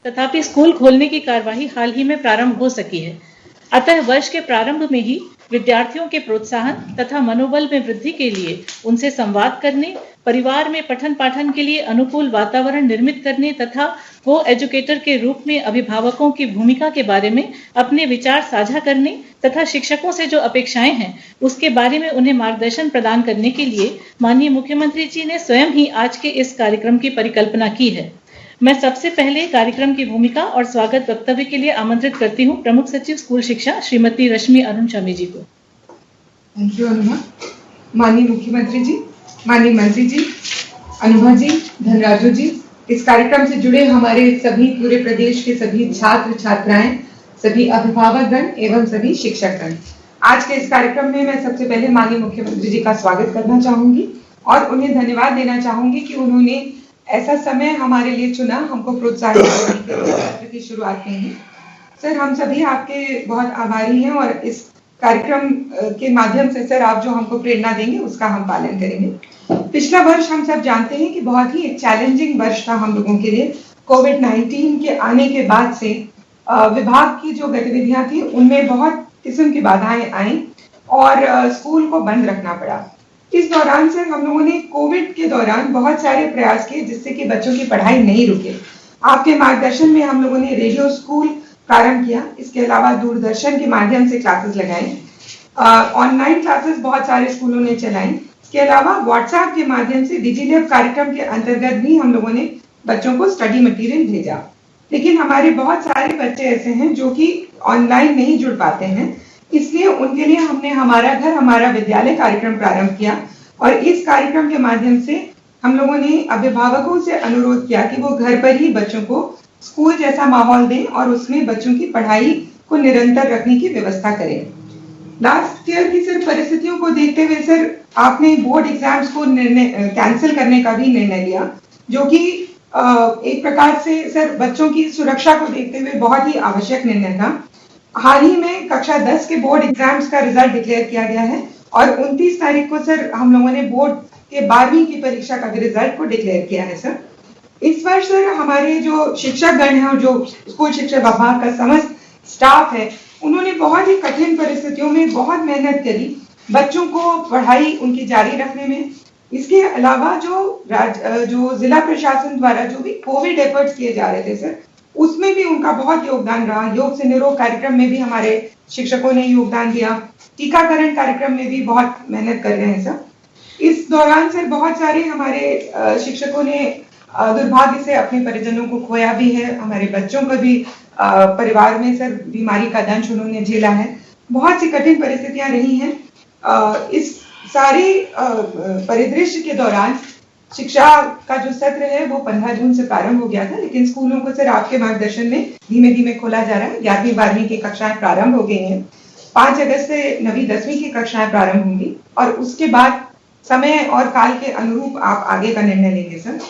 तथापि स्कूल खोलने की कार्यवाही हाल ही में प्रारंभ हो सकी है। अतः वर्ष के प्रारंभ में ही विद्यार्थियों के प्रोत्साहन तथा मनोबल में वृद्धि के लिए उनसे संवाद करने, परिवार में पठन पाठन के लिए अनुकूल वातावरण निर्मित करने तथा को एजुकेटर के रूप में अभिभावकों की भूमिका के बारे में अपने विचार साझा करने तथा शिक्षकों से जो अपेक्षाएं हैं उसके बारे में उन्हें मार्गदर्शन प्रदान करने के लिए माननीय मुख्यमंत्री जी ने स्वयं ही आज के इस कार्यक्रम की परिकल्पना की है। मैं सबसे पहले कार्यक्रम की भूमिका और स्वागत वक्तव्य के लिए आमंत्रित करती हूँ प्रमुख सचिव स्कूल शिक्षा श्रीमती रश्मि अरुण शमी जी को। Thank you अनुमा। माननीय मुख्यमंत्री जी, माननीय मंत्री जी, अनुभा जी, धनराजू जी, इस कार्यक्रम से जुड़े हमारे सभी पूरे प्रदेश के सभी छात्र छात्राएं, सभी अभिभावकगण एवं सभी शिक्षकगण, आज के इस कार्यक्रम में मैं सबसे पहले माननीय मुख्यमंत्री जी का स्वागत करना चाहूंगी और उन्हें धन्यवाद देना चाहूंगी कि उन्होंने ऐसा समय हमारे लिए चुना, हमको प्रोत्साहित करने के लिए सत्र की शुरुआत की है। सर, हम सभी आपके बहुत आभारी हैं और इस कार्यक्रम के माध्यम से सर आप जो हमको प्रेरणा देंगे उसका हम पालन करेंगे। पिछला वर्ष हम सब जानते हैं कि बहुत ही एक चैलेंजिंग वर्ष था हम लोगों के लिए। कोविड-19 के आने के बाद से विभाग की जो गतिविधियां थी उनमें बहुत किस्म की बाधाएं आई और स्कूल को बंद रखना पड़ा। इस दौरान सर हम लोगों ने कोविड के दौरान बहुत सारे प्रयास किए जिससे कि बच्चों की पढ़ाई नहीं रुके। आपके मार्गदर्शन में हम लोगों ने रेडियो स्कूल प्रारंभ किया, इसके अलावा दूरदर्शन के माध्यम से क्लासेस लगाए, ऑनलाइन क्लासेस बहुत सारे स्कूलों ने चलाई, इसके अलावा व्हाट्सएप के माध्यम से डिजिलैब कार्यक्रम के अंतर्गत भी हम लोगों ने बच्चों को स्टडी मटेरियल भेजा। लेकिन हमारे बहुत सारे बच्चे ऐसे हैं जो कि ऑनलाइन नहीं जुड़ पाते हैं, इसलिए उनके लिए हमने हमारा घर हमारा विद्यालय कार्यक्रम प्रारंभ किया और इस कार्यक्रम के माध्यम से हम लोगों ने अभिभावकों से अनुरोध किया कि वो घर पर ही बच्चों को स्कूल जैसा माहौल दें और उसमें बच्चों की पढ़ाई को निरंतर रखने की व्यवस्था करें। लास्ट ईयर की सर परिस्थितियों को देखते हुए सर आपने बोर्ड एग्जाम्स को कैंसिल करने का भी निर्णय लिया, जो कि एक प्रकार से सर बच्चों की सुरक्षा को देखते हुए बहुत ही आवश्यक निर्णय था। हाल ही में कक्षा 10 के बोर्ड एग्जाम्स का रिजल्ट डिक्लेयर किया गया है और 29 तारीख को सर हम लोगों ने बोर्ड के 12वीं की परीक्षा का भी रिजल्ट को डिक्लेयर किया है। सर इस वर्ष सर हमारे जो शिक्षकगण हैं और जो स्कूल शिक्षा विभाग का समस्त स्टाफ है उन्होंने बहुत ही कठिन परिस्थितियों में बहुत मेहनत करी बच्चों को पढ़ाई उनकी जारी रखने में। इसके अलावा जो जिला प्रशासन द्वारा जो भी कोविड एफर्ट्स किए जा रहे थे सर उसमें भी उनका बहुत योगदान रहा। योग से निरोग कार्यक्रम में भी हमारे शिक्षकों ने योगदान दिया, टीकाकरण कार्यक्रम में भी बहुत मेहनत कर रहे हैं सर। इस दौरान सर बहुत सारे हमारे शिक्षकों ने दुर्भाग्य से अपने परिजनों को खोया भी है, हमारे बच्चों को भी परिवार में सर बीमारी का दंश उन्होंने झेला है। बहुत सी कठिन परिस्थितियां रही हैं। इस सारे परिदृश्य के दौरान शिक्षा का जो सत्र है वो 15 जून से प्रारंभ हो गया था, लेकिन स्कूलों को सर आपके मार्गदर्शन में धीमे धीमे खोला जा रहा है। 11वीं 12वीं की कक्षाएं प्रारंभ हो गई हैं। 5 अगस्त से 9वीं 10वीं की कक्षाएं प्रारंभ होंगी और उसके बाद समय और काल के अनुरूप आप आगे का निर्णय लेंगे। सर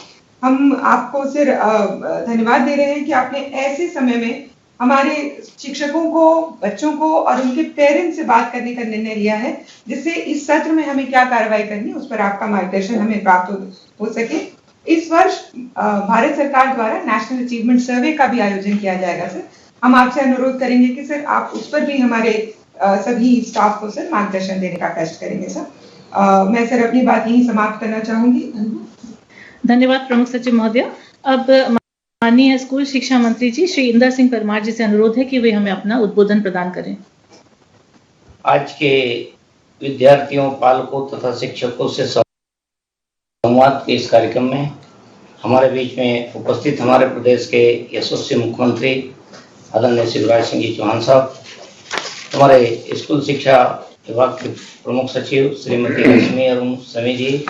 हम आपको सर धन्यवाद दे रहे हैं कि आपने ऐसे समय में हमारे शिक्षकों को, बच्चों को और उनके पेरेंट्स से बात करने का निर्णय लिया है, जिससे इस सत्र में हमें क्या कार्रवाई करनी है उस पर आपका मार्गदर्शन हमें प्राप्त हो सके। इस वर्ष भारत सरकार द्वारा नेशनल अचीवमेंट सर्वे का भी आयोजन किया जाएगा। सर हम आपसे अनुरोध करेंगे कि सर आप उस पर भी हमारे सभी स्टाफ को सर मार्गदर्शन देने का कष्ट करेंगे। सर मैं सर अपनी बात यहीं समाप्त करना चाहूंगी। धन्यवाद प्रमुख सचिव महोदय। अब माननीय स्कूल शिक्षा मंत्री जी श्री इंदर सिंह परमार जी से अनुरोध है कि वे हमें अपना उद्बोधन प्रदान करें। आज के विद्यार्थियों, पालकों तथा शिक्षकों से संवाद के इस कार्यक्रम में हमारे बीच में उपस्थित हमारे प्रदेश के यशस्वी मुख्यमंत्री आदरणीय शिवराज सिंह जी चौहान साहब, हमारे स्कूल शिक्षा विभाग के प्रमुख सचिव श्रीमती रश्मि अरुण शमी जी,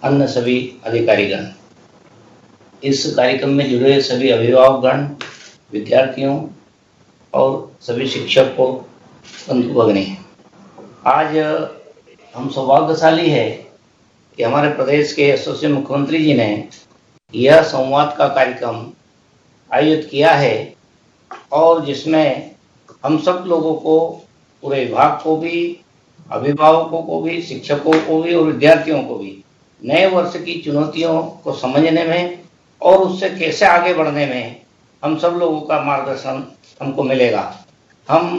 अन्य सभी अधिकारीगण, इस कार्यक्रम में जुड़े सभी अभिभावकगण, विद्यार्थियों और सभी शिक्षकों, बंधु भगिनी, आज हम सौभाग्यशाली है कि हमारे प्रदेश के यशस्वी मुख्यमंत्री जी ने यह संवाद का कार्यक्रम आयोजित किया है और जिसमें हम सब लोगों को, पूरे विभाग को भी, अभिभावकों को भी, शिक्षकों को भी और विद्यार्थियों को भी नए वर्ष की चुनौतियों को समझने में और उससे कैसे आगे बढ़ने में हम सब लोगों का मार्गदर्शन हमको मिलेगा। हम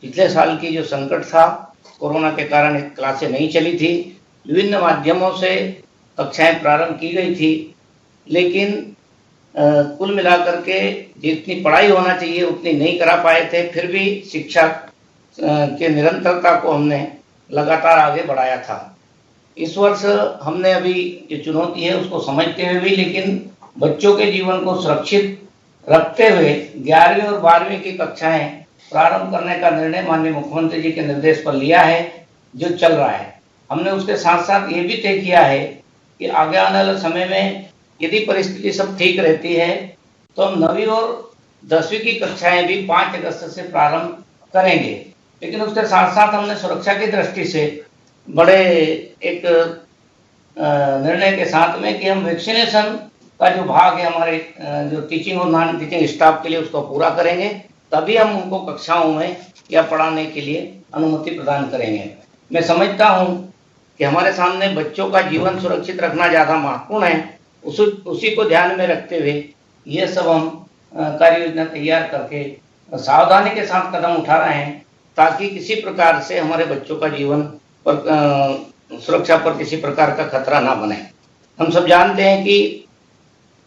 पिछले साल की जो संकट था, कोरोना के कारण क्लासें नहीं चली थी, विभिन्न माध्यमों से कक्षाएं प्रारंभ की गई थी, लेकिन कुल मिलाकर के जितनी पढ़ाई होना चाहिए उतनी नहीं करा पाए थे। फिर भी शिक्षा के निरंतरता को हमने लगातार आगे बढ़ाया था। इस वर्ष हमने अभी जो चुनौती है उसको समझते हुए भी, लेकिन बच्चों के जीवन को सुरक्षित रखते हुए 11वीं और 12वीं की कक्षाएं प्रारंभ करने का निर्णय माननीय मुख्यमंत्री जी के निर्देश पर लिया है, जो चल रहा है। हमने उसके साथ साथ ये भी तय किया है कि आगे आने वाले समय में यदि परिस्थिति सब ठीक रहती है तो हम 9वीं और 10वीं की कक्षाएं भी 5 अगस्त से प्रारंभ करेंगे। लेकिन उसके साथ साथ हमने सुरक्षा की दृष्टि से बड़े एक निर्णय के साथ में कि हम वैक्सीनेशन का जो भाग है हमारे जो टीचिंग और नॉन टीचिंग स्टाफ के लिए उसको पूरा करेंगे, तभी हम उनको कक्षाओं में या पढ़ाने के लिए अनुमति प्रदान करेंगे। मैं समझता हूँ कि हमारे सामने बच्चों का जीवन सुरक्षित रखना ज़्यादा महत्वपूर्ण है। उसी को ध्यान में रखते हुए ये सब हम कार्य योजना तैयार करके सावधानी के साथ कदम उठा रहे हैं, ताकि किसी प्रकार से हमारे बच्चों का जीवन पर सुरक्षा पर किसी प्रकार का खतरा ना बने। हम सब जानते हैं कि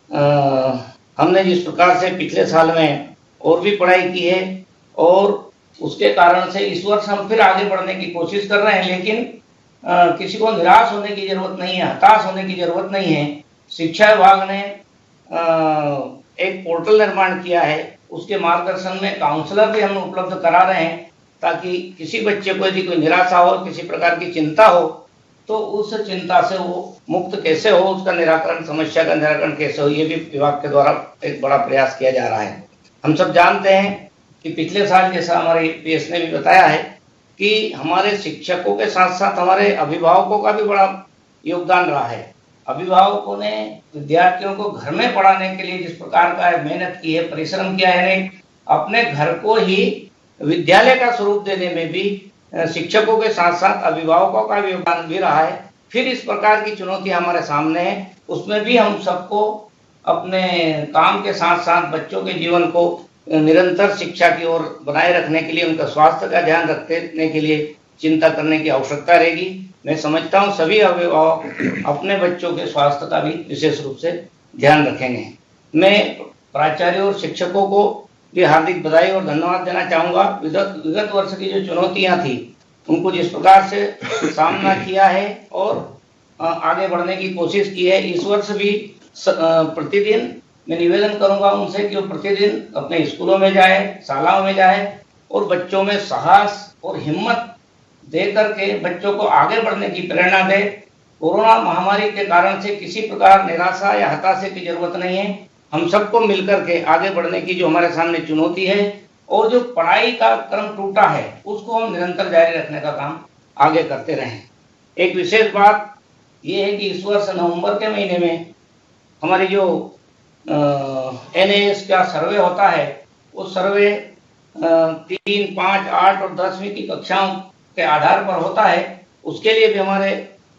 हमने जिस प्रकार से पिछले साल में और भी पढ़ाई की है और उसके कारण से इस वर्ष हम फिर आगे बढ़ने की कोशिश कर रहे हैं, लेकिन किसी को निराश होने की जरूरत नहीं है, हताश होने की जरूरत नहीं है। शिक्षा विभाग ने एक पोर्टल निर्माण किया है, उसके मार्गदर्शन में काउंसलर भी हम उपलब्ध करा रहे हैं, ताकि किसी बच्चे को यदि कोई निराशा हो, किसी प्रकार की चिंता हो, तो उस चिंता से वो मुक्त कैसे हो, उसका निराकरण, समस्या का निराकरण कैसे हो, ये भी विभाग के द्वारा एक बड़ा प्रयास किया जा रहा है। हम सब जानते हैं कि पिछले साल, जैसा हमारे पीएस ने भी बताया है, कि हमारे शिक्षकों के साथ साथ हमारे अभिभावकों का भी बड़ा योगदान रहा है। अभिभावकों ने विद्यार्थियों को घर में पढ़ाने के लिए जिस प्रकार का मेहनत की है, परिश्रम किया है, अपने घर को ही विद्यालय का स्वरूप देने में भी शिक्षकों के साथ साथ अभिभावकों का भी योगदान भी रहा है। फिर इस प्रकार की चुनौती हमारे सामने है, उसमें भी हम सबको अपने काम के साथ साथ बच्चों के जीवन को निरंतर शिक्षा की ओर बनाए रखने के लिए, उनका स्वास्थ्य का ध्यान रखने के लिए चिंता करने की आवश्यकता रहेगी। मैं समझता हूँ सभी अभिभावक अपने बच्चों के स्वास्थ्य का भी विशेष रूप से ध्यान रखेंगे। मैं प्राचार्यों और शिक्षकों को भी हार्दिक बधाई और धन्यवाद देना चाहूँगा। विगत वर्ष की जो चुनौतियाँ थी उनको जिस प्रकार से सामना किया है और आगे बढ़ने की कोशिश की है, इस वर्ष भी प्रतिदिन मैं निवेदन करूंगा उनसे कि वो प्रतिदिन अपने स्कूलों में जाए, शालाओं में जाए और बच्चों में साहस और हिम्मत दे करके बच्चों को आगे बढ़ने की प्रेरणा दे। कोरोना महामारी के कारण से किसी प्रकार निराशा या हताशा की जरूरत नहीं है। हम सबको मिलकर के आगे बढ़ने की जो हमारे सामने चुनौती है और जो पढ़ाई का क्रम टूटा है उसको हम निरंतर जारी रखने का काम आगे करते रहें। एक विशेष बात ये है कि इस वर्ष नवंबर के महीने में हमारी जो NAS का सर्वे होता है, वो सर्वे 3, 5, 8 और 10वीं की कक्षाओं के आधार पर होता है। उसके लिए भी हमारे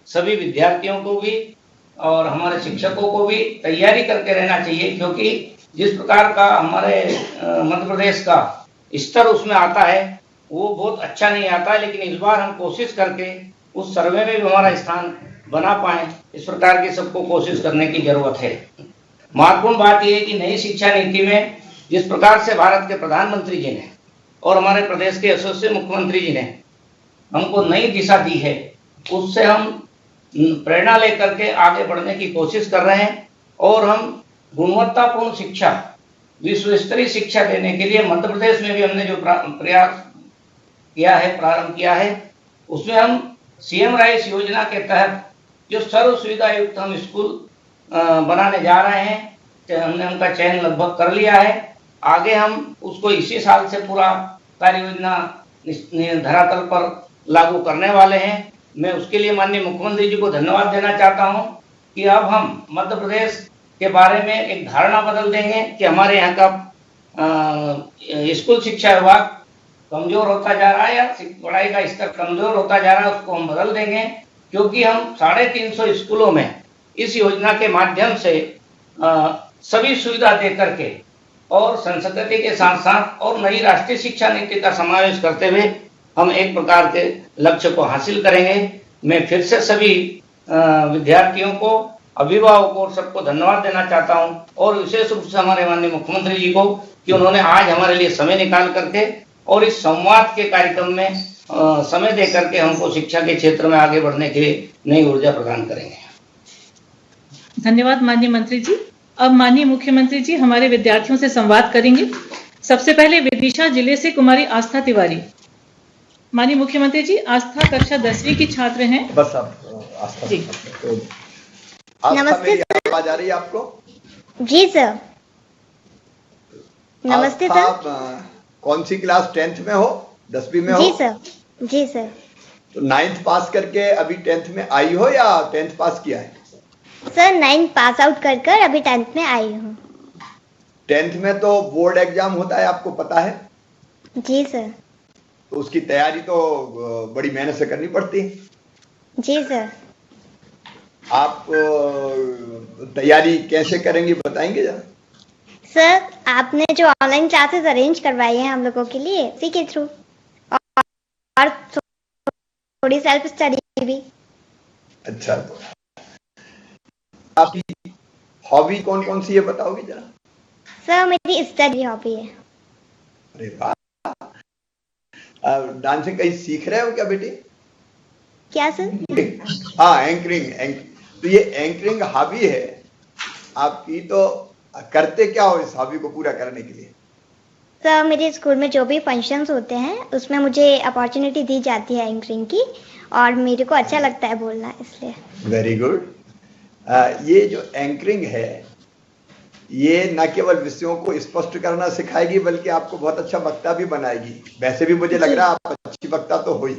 सभी विद्यार्थियों को भी और हमारे शिक्षकों को भी तैयारी करके रहना चाहिए, क्योंकि जिस प्रकार का हमारे मध्य प्रदेश का स्तर उसमें आता है वो बहुत अच्छा नहीं आता है। लेकिन इस बार हम कोशिश करके उस सर्वे में भी हमारा स्थान बना पाए, इस प्रकार की सबको कोशिश करने की जरूरत है। महत्वपूर्ण बात यह है कि नई शिक्षा नीति में जिस प्रकार से भारत के प्रधानमंत्री जी ने और हमारे प्रदेश के यशस्वी मुख्यमंत्री जी ने हमको नई दिशा दी है, उससे हम प्रेरणा लेकर के आगे बढ़ने की कोशिश कर रहे हैं और हम गुणवत्तापूर्ण शिक्षा, विश्व स्तरीय शिक्षा देने के लिए मध्य प्रदेश में भी हमने जो प्रयास किया है, प्रारंभ किया है, उसमें हम CM राइस योजना के तहत जो सर्व सुविधा युक्त हम स्कूल बनाने जा रहे हैं। हमने उनका चयन लगभग कर लिया है। आगे हम उसको इसी साल से पूरा कार्य योजना धरातल पर लागू करने वाले हैं। मैं उसके लिए माननीय मुख्यमंत्री जी को धन्यवाद देना चाहता हूं कि अब हम मध्य प्रदेश के बारे में एक धारणा बदल देंगे कि हमारे यहाँ का स्कूल शिक्षा विभाग कमजोर होता जा रहा है या पढ़ाई का स्तर कमजोर होता जा रहा है, उसको हम बदल देंगे, क्योंकि हम 350 स्कूलों में इस योजना के माध्यम से सभी सुविधा दे करके और संस्कृति के साथ साथ और नई राष्ट्रीय शिक्षा नीति का समावेश करते हुए हम एक प्रकार के लक्ष्य को हासिल करेंगे। मैं फिर से सभी विद्यार्थियों को, अभिभावकों और सबको धन्यवाद देना चाहता हूं और विशेष रूप से हमारे माननीय मुख्यमंत्री जी को कि उन्होंने आज हमारे लिए समय निकाल करके और इस संवाद के कार्यक्रम में समय दे करके हमको शिक्षा के क्षेत्र में आगे बढ़ने के लिए नई ऊर्जा प्रदान करेंगे। धन्यवाद माननीय मंत्री जी। अब माननीय मुख्यमंत्री जी हमारे विद्यार्थियों से संवाद करेंगे। सबसे पहले विदिशा जिले से कुमारी आस्था तिवारी। माननीय मुख्यमंत्री जी, आस्था कक्षा 10वीं की छात्र हैं। बस आप आस्था जी। नमस्ते। मेरी आवाज आ रही है आपको? जी सर। नमस्ते सर। आप कौन सी क्लास 10th में हो? 10वीं में हो? जी सर। जी सर। तो 9th पास करके अभी 10th में आई हो या 10th पास किया है? सर 9th पास आउट कर अभी 10th में आई हूँ। 10th में तो बोर्ड एग्जाम होता है, आपको पता है? जी सर। तो उसकी तैयारी तो बड़ी मेहनत से करनी पड़ती है। जी सर। आप तैयारी कैसे करेंगे बताएंगे जरा? सर आपने जो ऑनलाइन क्लासेस अरेंज करवाई है हम लोगों के लिए, उसी के थ्रू और थोड़ी सेल्फ स्टडी भी। अच्छा, आपकी हॉबी कौन कौन सी है बताओगे जरा? सर मेरी स्टडी हॉबी है। अरे वाह, डांसिंग कहीं सीख रहे हो क्या बेटी? क्या सर? हाँ, एंकरिंग। तो ये एंकरिंग हॉबी है आपकी, तो करते क्या हो इस हॉबी को पूरा करने के लिए? सर मेरे स्कूल में जो भी फंक्शंस होते हैं उसमें मुझे अपॉर्चुनिटी दी जाती है एंकरिंग की, और मेरे को अच्छा लगता है बोलना, इसलिए। Very good. ये जो एंकरिंग है ये न केवल विषयों को स्पष्ट करना सिखाएगी बल्कि आपको बहुत अच्छा वक्ता भी बनाएगी। वैसे भी मुझे लग रहा है आप अच्छी वक्ता तो हो ही,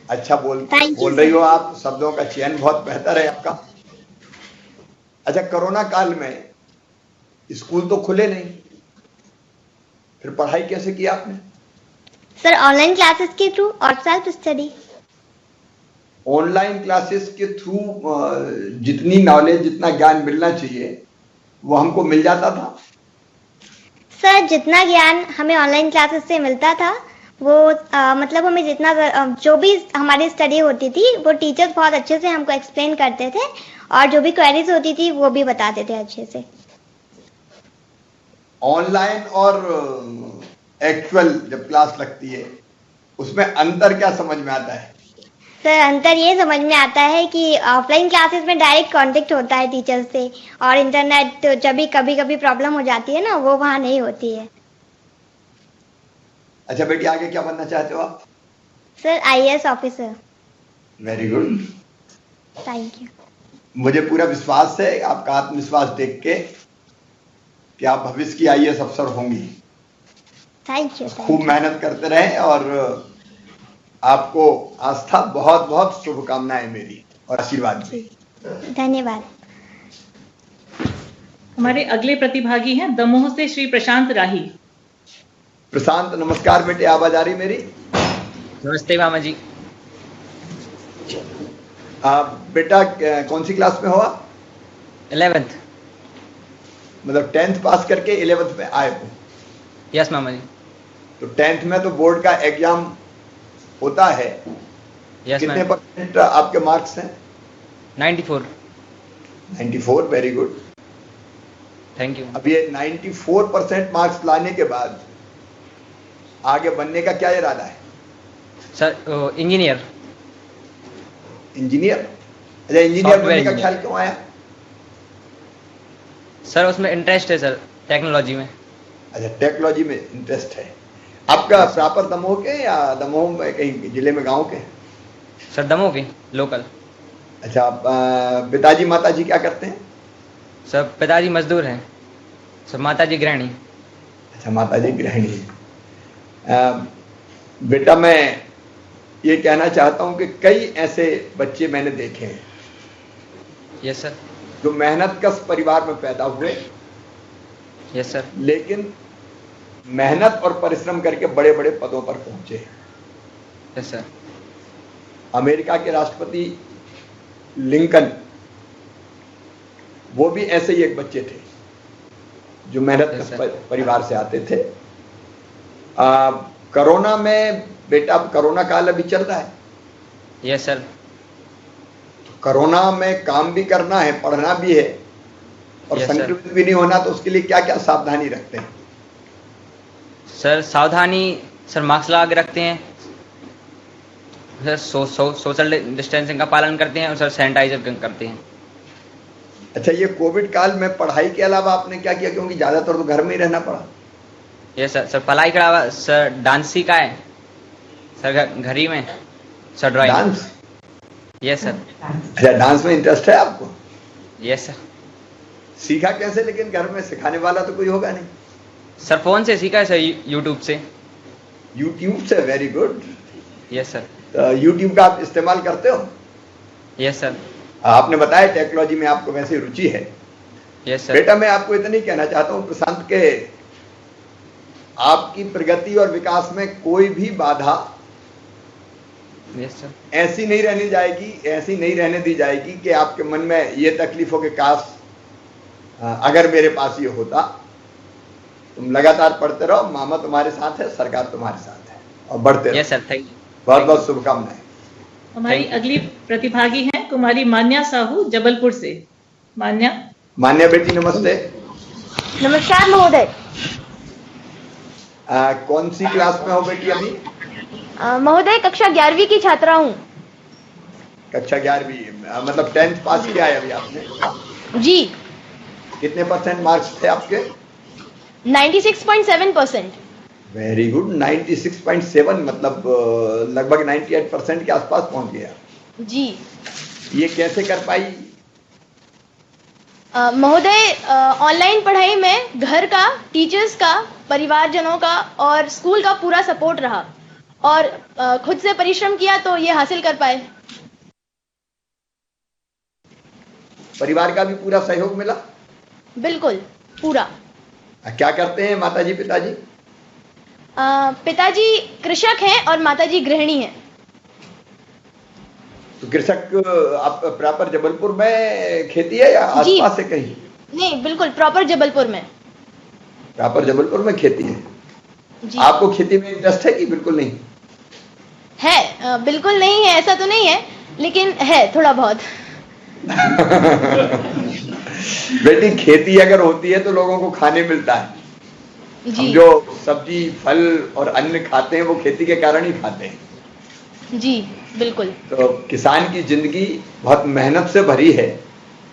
अच्छा बोल रही हो आप, शब्दों का चयन बहुत बेहतर है आपका। अच्छा, कोरोना काल में स्कूल तो खुले नहीं, फिर पढ़ाई कैसे की आपने? सर ऑनलाइन क्लासेस के थ्रू और सेल्फ स्टडी। ऑनलाइन क्लासेस के थ्रू जितनी नॉलेज, जितना ज्ञान मिलना चाहिए वो हमको मिल जाता था? सर जितना ज्ञान हमें ऑनलाइन क्लासेस से मिलता था वो मतलब हमें जितना जो भी हमारी स्टडी होती थी वो टीचर्स बहुत अच्छे से हमको एक्सप्लेन करते थे, और जो भी क्वेरीज होती थी वो भी बताते थे अच्छे से। ऑनलाइन और एक्चुअल जब क्लास लगती है उसमें अंतर क्या समझ में आता है? सर अंतर ये समझ में आता है कि ऑफलाइन क्लासेस में डायरेक्ट कांटेक्ट होता है टीचर से, और इंटरनेट जब भी कभी कभी प्रॉब्लम हो जाती है ना, वो वहाँ नहीं होती है। अच्छा बेटी, आगे क्या बनना चाहते हो आप? Sir IAS officer. Very good, thank you. मुझे पूरा विश्वास है, आपका आत्मविश्वास देख के, कि आप भविष्य की IAS अफसर होंगी। Thank you. खूब मेहनत करते रहें, और आपको आस्था बहुत बहुत शुभकामनाएं मेरी और आशीर्वाद भी। धन्यवाद। हमारे अगले प्रतिभागी हैं दमोह से श्री प्रशांत राही। प्रशांत, नमस्कार बेटे, आवाज आ रही मेरी? नमस्ते मामा जी। बेटा कौन सी क्लास में हो आप? 11th। मतलब 10th पास करके 11th में आए हो? यस मामा जी। तो 10th में तो बोर्ड का एग्जाम होता है। यस कितने मैम। परसेंट आपके मार्क्स हैं? 94। 94, वेरी गुड। Thank you. अब ये 94% मार्क्स लाने के बाद आगे बनने का क्या इरादा है? Sir engineer. इंजीनियर? अच्छा, इंजीनियर बनने का इंजीनियर। ख्याल क्यों आया? सर उसमें इंटरेस्ट है सर, टेक्नोलॉजी में। अच्छा, टेक्नोलॉजी में इंटरेस्ट है। आपका प्रॉपर दमोह के या दमोह में कहीं जिले में गांव के? सर दमोह के लोकल। अच्छा, आप पिताजी माताजी क्या करते हैं? सर पिताजी मजदूर हैं, सर माताजी गृहिणी। अच्छा, माताजी गृहिणी है। बेटा मैं ये कहना चाहता हूं कि कई ऐसे बच्चे मैंने देखे हैं यस सर। जो मेहनतकश परिवार में पैदा हुए, यस सर। लेकिन मेहनत और परिश्रम करके बड़े बड़े पदों पर पहुंचे। Yes sir. अमेरिका के राष्ट्रपति लिंकन, वो भी ऐसे ही एक बच्चे थे। जो मेहनत परिवार से आते थे। कोरोना में बेटा, कोरोना काल अभी चल रहा है। Yes sir. कोरोना में काम भी करना है, पढ़ना भी है और Yes, संक्रमित भी नहीं होना, तो उसके लिए क्या क्या सावधानी रखते हैं? सर सावधानी सर मास्क लगा के रखते हैं सर, सोशल डिस्टेंसिंग का पालन करते हैं और सर सैनिटाइजर करते हैं। अच्छा, ये कोविड काल में पढ़ाई के अलावा आपने क्या किया, क्योंकि ज्यादातर तो घर में ही रहना पड़ा? Yes sir. सर पढ़ाई के अलावा सर डांस सीखा है सर, घर ही में sir. Drawing. Dance? Yes sir. अच्छा, डांस में इंटरेस्ट है आपको? Yes sir. सीखा कैसे, लेकिन घर में सिखाने वाला तो कोई होगा नहीं? सर फोन से सीखा है सर, यूट्यूब से। यूट्यूब से? Very good. Yes sir. तो यूट्यूब का आप इस्तेमाल करते हो? Yes sir. आपने बताया टेक्नोलॉजी में आपको वैसे रुचि है। Yes sir. बेटा, मैं आपको इतना ही कहना चाहता हूं प्रशांत के, आपकी प्रगति और विकास में कोई भी बाधा यस सर। ऐसी नहीं रहने जाएगी, ऐसी नहीं रहने दी जाएगी कि आपके मन में ये तकलीफ हो कि काश अगर मेरे पास ये होता। तुम लगातार पढ़ते रहो, मामा तुम्हारे साथ है, सरकार तुम्हारे साथ है, और बढ़ते रहो। Yes sir. Thank you. बहुत बहुत शुभकामनाएं। हमारी अगली प्रतिभागी हैं कुमारी मान्या साहू जबलपुर से। मान्या बेटी नमस्ते। नमस्कार महोदय। कौन सी क्लास में हो बेटी अभी? महोदय कक्षा 11वीं की छात्रा हूँ। कक्षा 11वीं, मतलब 10th पास किया है अभी आपने? जी। कितने % मार्क्स थे आपके? 96.7%। Very good. 96.7 मतलब लगभग 98% के आसपास पहुंच गया। जी। ये कैसे कर पाई? महोदय ऑनलाइन पढ़ाई में घर का, टीचर्स का, परिवारजनों का और स्कूल का पूरा सपोर्ट रहा और खुद से परिश्रम किया तो ये हासिल कर पाए। परिवार का भी पूरा सहयोग मिला? बिल्कुल पूरा। क्या करते हैं माताजी पिताजी? पिताजी कृषक हैं और माताजी गृहिणी हैं। तो कृषक आप प्रॉपर जबलपुर में खेती है या आसपास से कहीं? नहीं, बिल्कुल प्रॉपर जबलपुर में। प्रॉपर जबलपुर में खेती है जी। आपको खेती में इंटरेस्ट है कि बिल्कुल नहीं है? बिल्कुल नहीं है ऐसा तो नहीं है, लेकिन है थोड़ा बहुत। बेटी, खेती अगर होती है तो लोगों को खाने मिलता है। हम जो सब्जी, फल और अन्न खाते हैं वो खेती के कारण ही खाते हैं। जी बिल्कुल। तो किसान की जिंदगी बहुत मेहनत से भरी है,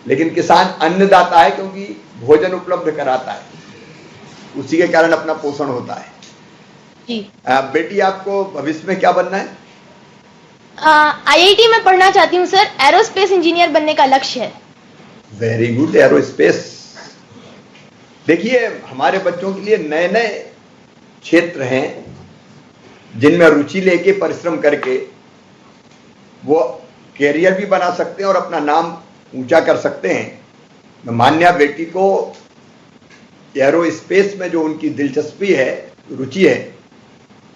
लेकिन किसान अन्नदाता है क्योंकि भोजन उपलब्ध कराता है, उसी के कारण अपना पोषण होता है। जी। बेटी, आपको भविष्य में क्या बनना है? IIT में पढ़ना चाहती हूँ सर, एरोस्पेस इंजीनियर बनने का लक्ष्य है। Very good. एरोस्पेस। देखिए, हमारे बच्चों के लिए नए नए क्षेत्र हैं जिनमें रुचि लेके परिश्रम करके वो कैरियर भी बना सकते हैं और अपना नाम ऊंचा कर सकते हैं। मैं मान्या बेटी को एरोस्पेस में जो उनकी दिलचस्पी है, रुचि है,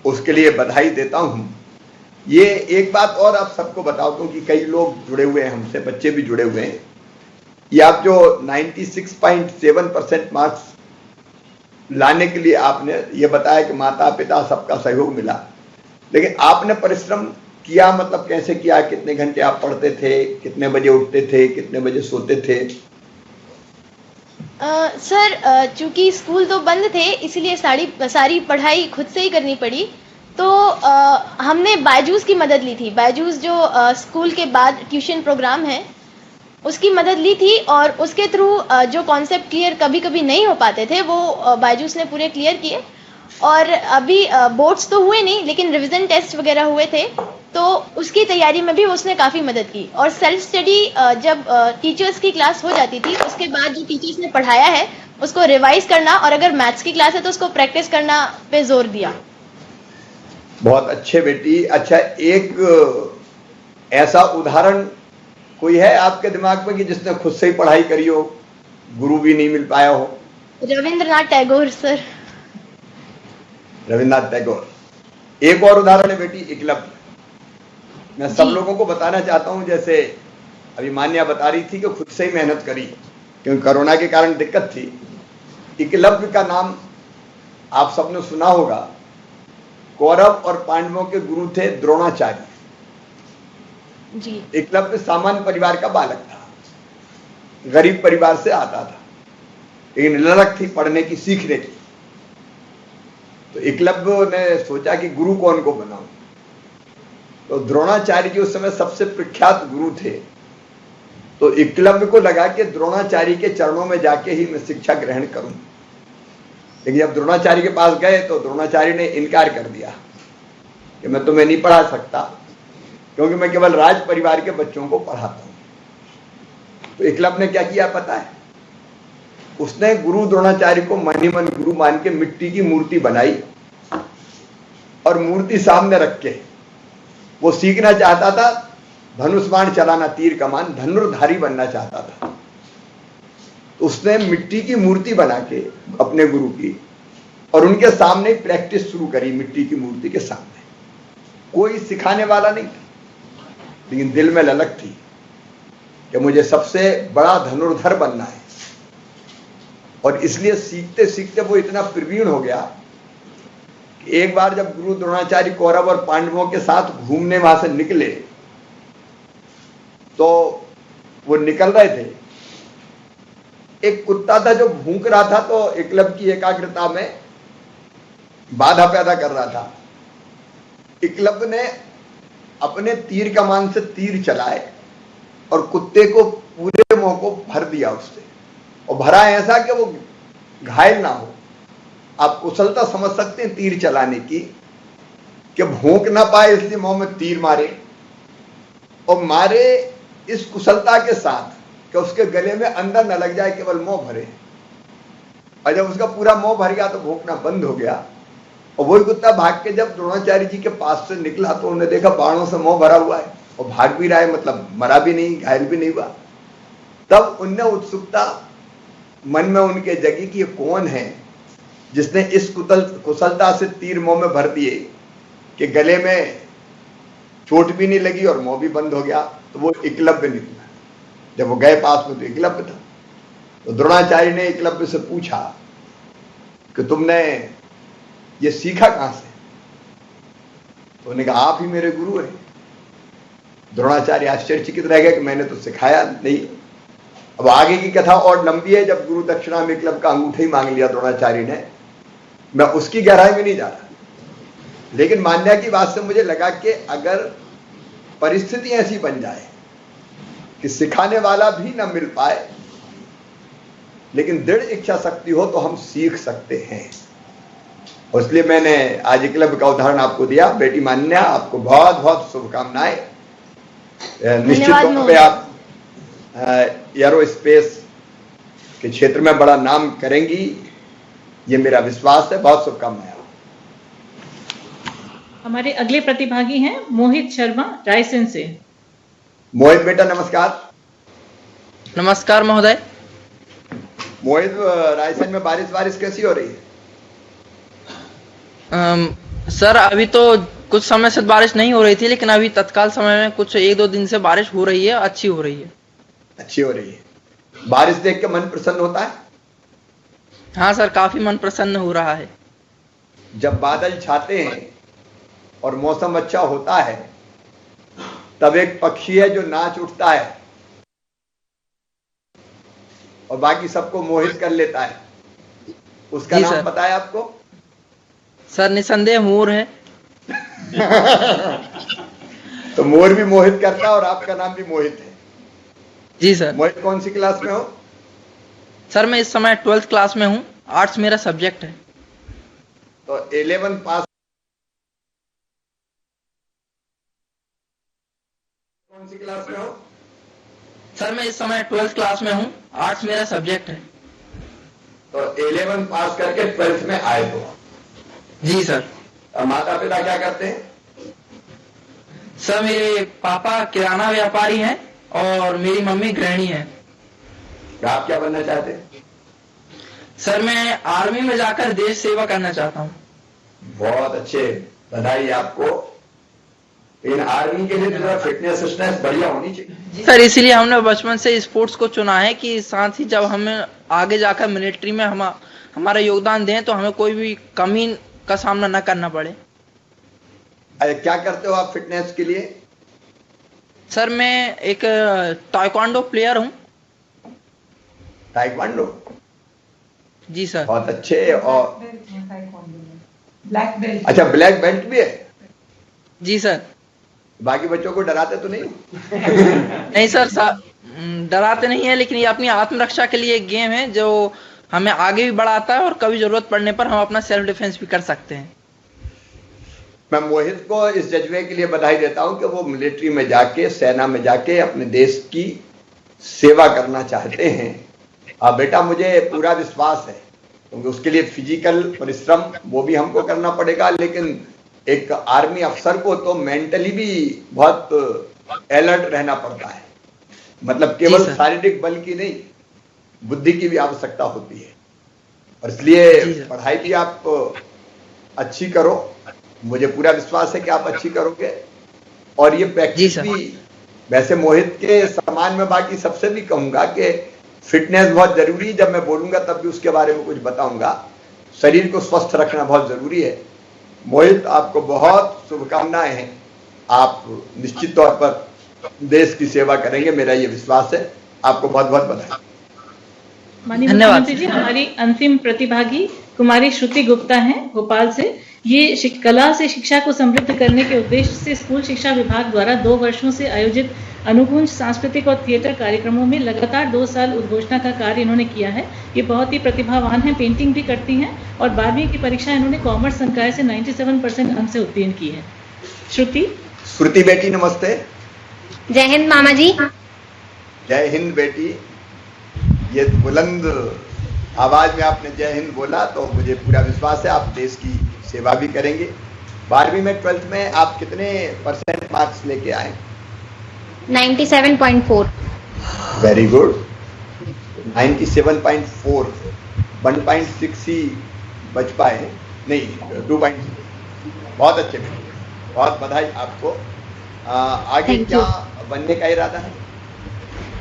उसके लिए बधाई देता हूं। ये एक बात और आप सबको बता दूं कि कई लोग जुड़े हुए हैं हमसे, बच्चे भी जुड़े हुए हैं। ये आप जो 96.7% मार्क्स लाने के लिए आपने ये बताया कि माता पिता सबका सहयोग मिला, लेकिन आपने परिश्रम किया, मतलब कैसे किया? कितने घंटे आप पढ़ते थे? कितने बजे उठते थे? कितने बजे सोते थे? सर चूंकि स्कूल तो बंद थे इसलिए सारी पढ़ाई खुद से ही करनी पड़ी, तो हमने बायजूस की मदद ली थी। बायजूस जो स्कूल के बाद ट्यूशन प्रोग्राम है उसकी मदद ली थी और उसके थ्रू जो कॉन्सेप्ट क्लियर कभी कभी नहीं हो पाते थे वो बायजूस ने पूरे क्लियर किए। और अभी बोर्ड्स तो हुए नहीं लेकिन रिवीजन टेस्ट वगैरह हुए थे, तो उसकी तैयारी में भी उसने काफ़ी मदद की। और सेल्फ स्टडी जब टीचर्स की क्लास हो जाती थी उसके बाद जो टीचर्स ने पढ़ाया है उसको रिवाइज करना, और अगर मैथ्स की क्लास है तो उसको प्रैक्टिस करना पे जोर दिया। बहुत अच्छे बेटी। अच्छा, एक ऐसा उदाहरण कोई है आपके दिमाग में कि जिसने खुद से ही पढ़ाई करी हो, गुरु भी नहीं मिल पाया हो? रविंद्रनाथ टैगोर सर। रविंद्रनाथ टैगोर। एक और उदाहरण है बेटी, एकलव्य। मैं सब लोगों को बताना चाहता हूं, जैसे अभी मान्या बता रही थी कि खुद से ही मेहनत करी क्योंकि कोरोना के कारण दिक्कत थी, एकलव्य का नाम आप सबने सुना होगा। कौरव और पांडवों के गुरु थे द्रोणाचार्य जी। एकलव्य सामान्य परिवार का बालक था, गरीब परिवार से आता था, लेकिन ललक थी पढ़ने की, सीखने की। तो एकलव्य ने सोचा कि गुरु कौन को बनाऊं। तो द्रोणाचार्य जी उस समय सबसे प्रख्यात गुरु थे। तो एकलव्य को लगा कि द्रोणाचार्य के चरणों में जाके ही मैं शिक्षा ग्रहण करूं। लेकिन जब द्रोणाचार्य के पास गए तो द्रोणाचार्य ने इनकार कर दिया कि मैं तुम्हें नहीं पढ़ा सकता, क्योंकि मैं केवल राज परिवार के बच्चों को पढ़ाता हूं। तो एकलव्य ने क्या किया पता है? उसने गुरु द्रोणाचार्य को मन ही मन गुरु मान के मिट्टी की मूर्ति बनाई और मूर्ति सामने रख के वो सीखना चाहता था धनुष बाण चलाना, तीर कमान, धनुर्धारी बनना चाहता था। तो उसने मिट्टी की मूर्ति बना के अपने गुरु की और उनके सामने प्रैक्टिस शुरू करी। मिट्टी की मूर्ति के सामने कोई सिखाने वाला नहीं था, लेकिन दिल में ललक थी कि मुझे सबसे बड़ा धनुर्धर बनना है। और इसलिए सीखते सीखते वो इतना प्रवीण हो गया कि एक बार जब गुरु द्रोणाचार्य कौरव और पांडवों के साथ घूमने वहां से निकले तो वो निकल रहे थे, एक कुत्ता था जो भूंक रहा था, तो एकलव्य की एकाग्रता में बाधा पैदा कर रहा था। एकलव्य ने अपने तीर कमान से तीर चलाए और कुत्ते को पूरे मुंह को भर दिया उससे, और भरा ऐसा कि वो घायल ना हो। आप कुशलता समझ सकते हैं तीर चलाने की, कि भोंक ना पाए इसलिए मुंह में तीर मारे, और मारे इस कुशलता के साथ कि उसके गले में अंदर न लग जाए, केवल मुंह भरे। और जब उसका पूरा मुंह भर गया तो भोंकना बंद हो गया। और वही कुत्ता भाग के जब द्रोणाचार्य जी के पास से निकला तो उन्होंने देखा बाणों से मुंह भरा हुआ है और भाग भी रहा है, मतलब मरा भी नहीं, घायल भी नहीं हुआ। तब उनने उत्सुकता मन में उनके जगी कि ये कौन है जिसने इस कुशलता से तीर मुंह में भर दिए कि गले में चोट भी नहीं लगी और मुंह भी बंद हो गया। तो वो एकलव्य निकला। जब वो गए पास में तो एकलव्य था। तो द्रोणाचार्य ने एकलव्य से पूछा कि तुमने ये सीखा कहां से? तो उन्होंने कहा आप ही मेरे गुरु हैं। द्रोणाचार्य आश्चर्यचकित रह गए कि मैंने तो सिखाया नहीं। अब आगे की कथा और लंबी है। जब गुरु दक्षिणा में एकलव्य का अंगूठा ही मांग लिया द्रोणाचार्य ने, मैं उसकी गहराई में नहीं जा रहा, लेकिन मान्या की बात से मुझे लगा कि अगर परिस्थिति ऐसी बन जाए कि सिखाने वाला भी ना मिल पाए, लेकिन दृढ़ इच्छा शक्ति हो तो हम सीख सकते हैं। और इसलिए मैंने आज एकलव्य का उदाहरण आपको दिया। बेटी मान्या, आपको बहुत बहुत शुभकामनाएं। निश्चित तौर पे आप एरोस्पेस के क्षेत्र में बड़ा नाम करेंगी, ये मेरा विश्वास है। बहुत शुभकामनाएं। हमारे अगले प्रतिभागी हैं मोहित शर्मा रायसेन से। मोहित बेटा नमस्कार। नमस्कार महोदय। मोहित, रायसेन में बारिश कैसी हो रही है? सर अभी तो कुछ समय से बारिश नहीं हो रही थी, लेकिन अभी तत्काल समय में कुछ 1-2 दिन से बारिश हो रही है, अच्छी हो रही है। अच्छी हो रही है। बारिश देख के मन प्रसन्न होता है? हाँ सर, काफी मन प्रसन्न हो रहा है। जब बादल छाते हैं और मौसम अच्छा होता है तब एक पक्षी है जो नाच उठता है और बाकी सबको मोहित कर लेता है। उसका नाम पता है आपको? सर निसंदेह मोर है। तो मोर भी मोहित करता है और आपका नाम भी मोहित है। जी सर। मोहित कौन सी क्लास में हो? सर मैं इस समय 12th क्लास में हूँ, आर्ट्स मेरा सब्जेक्ट है। तो 11 पास कौन सी क्लास में हो? सर मैं इस समय 12th क्लास में हूँ, आर्ट्स मेरा सब्जेक्ट है। तो 11 पास करके 12th में आए हो? जी सर। माता पिता क्या करते हैं? सर मेरे पापा किराना व्यापारी हैं और मेरी मम्मी गृहिणी है। आप क्या बनना चाहते हैं? सर मैं आर्मी में जाकर देश सेवा करना चाहता हूँ। बहुत अच्छे, बधाई आपको। इन आर्मी के लिए थोड़ा फिटनेस बढ़िया होनी चाहिए सर, इसीलिए हमने बचपन से स्पोर्ट्स को चुना है कि साथ ही जब हम आगे जाकर मिलिट्री में हमारा योगदान दें तो हमें कोई भी कमी का सामना न करना पड़े। क्या करते हो आप फिटनेस के लिए? सर मैं एक ताइक्वांडो प्लेयर हूँ। ताइक्वांडो? जी सर। बहुत अच्छे। और ब्लैक बेल्ट। अच्छा, ब्लैक बेल्ट भी है? जी सर। बाकी बच्चों को डराते तो नहीं? नहीं सर, डराते नहीं है, लेकिन ये अपनी आत्मरक्षा के लिए एक गेम है जो हमें आगे भी बढ़ाता है और कभी जरूरत पड़ने पर हम अपना सेल्फ डिफेंस भी कर सकते हैं। मैं मोहित को इस जज्बे के लिए बधाई देता हूं कि वो मिलिट्री में जाके, सेना में जाके अपने देश की सेवा करना चाहते हैं। बेटा, मुझे पूरा विश्वास है, क्योंकि उसके लिए फिजिकल परिश्रम वो भी हमको करना पड़ेगा, लेकिन एक आर्मी अफसर को तो मेंटली भी बहुत अलर्ट रहना पड़ता है। मतलब केवल शारीरिक बल की नहीं, बुद्धि की भी आवश्यकता होती है। और इसलिए पढ़ाई भी आप अच्छी करो, मुझे पूरा विश्वास है कि आप अच्छी करोगे। और ये प्रैक्टिस भी, वैसे मोहित के समान में बाकी सबसे भी कहूंगा कि फिटनेस बहुत जरूरी है। जब मैं बोलूंगा तब भी उसके बारे में कुछ बताऊंगा। शरीर को स्वस्थ रखना बहुत जरूरी है। मोहित, आपको बहुत शुभकामनाएं हैं। आप निश्चित तौर पर देश की सेवा करेंगे, मेरा ये विश्वास है। आपको बहुत बहुत बधाई। माननीय मुख्यमंत्री जी, हमारी अंतिम प्रतिभागी कुमारी श्रुति गुप्ता हैं भोपाल से। ये कला से शिक्षा को समृद्ध करने के उद्देश्य से स्कूल शिक्षा विभाग द्वारा 2 वर्षों से आयोजित अनुकुंज सांस्कृतिक और थिएटर कार्यक्रमों में लगातार 2 साल उद्घोषणा का कार्य इन्होंने किया है। ये बहुत ही प्रतिभावान हैं, पेंटिंग भी करती हैं और 12वीं की परीक्षा इन्होंने कॉमर्स संकाय से 97% अंक से उत्तीर्ण की है। श्रुति बेटी, नमस्ते। जय हिंद मामा जी। जय हिंद बेटी। ये बुलंद आवाज में आपने जय हिंद बोला तो मुझे पूरा विश्वास है आप देश की सेवा भी करेंगे। 12वीं में 12th में आप कितने % मार्क्स लेके आए? 97.4। Very good. 97.4, 1.6 ही बच पाए, नहीं 2.6। बहुत अच्छे, बहुत बधाई आपको। आगे क्या बनने का इरादा है?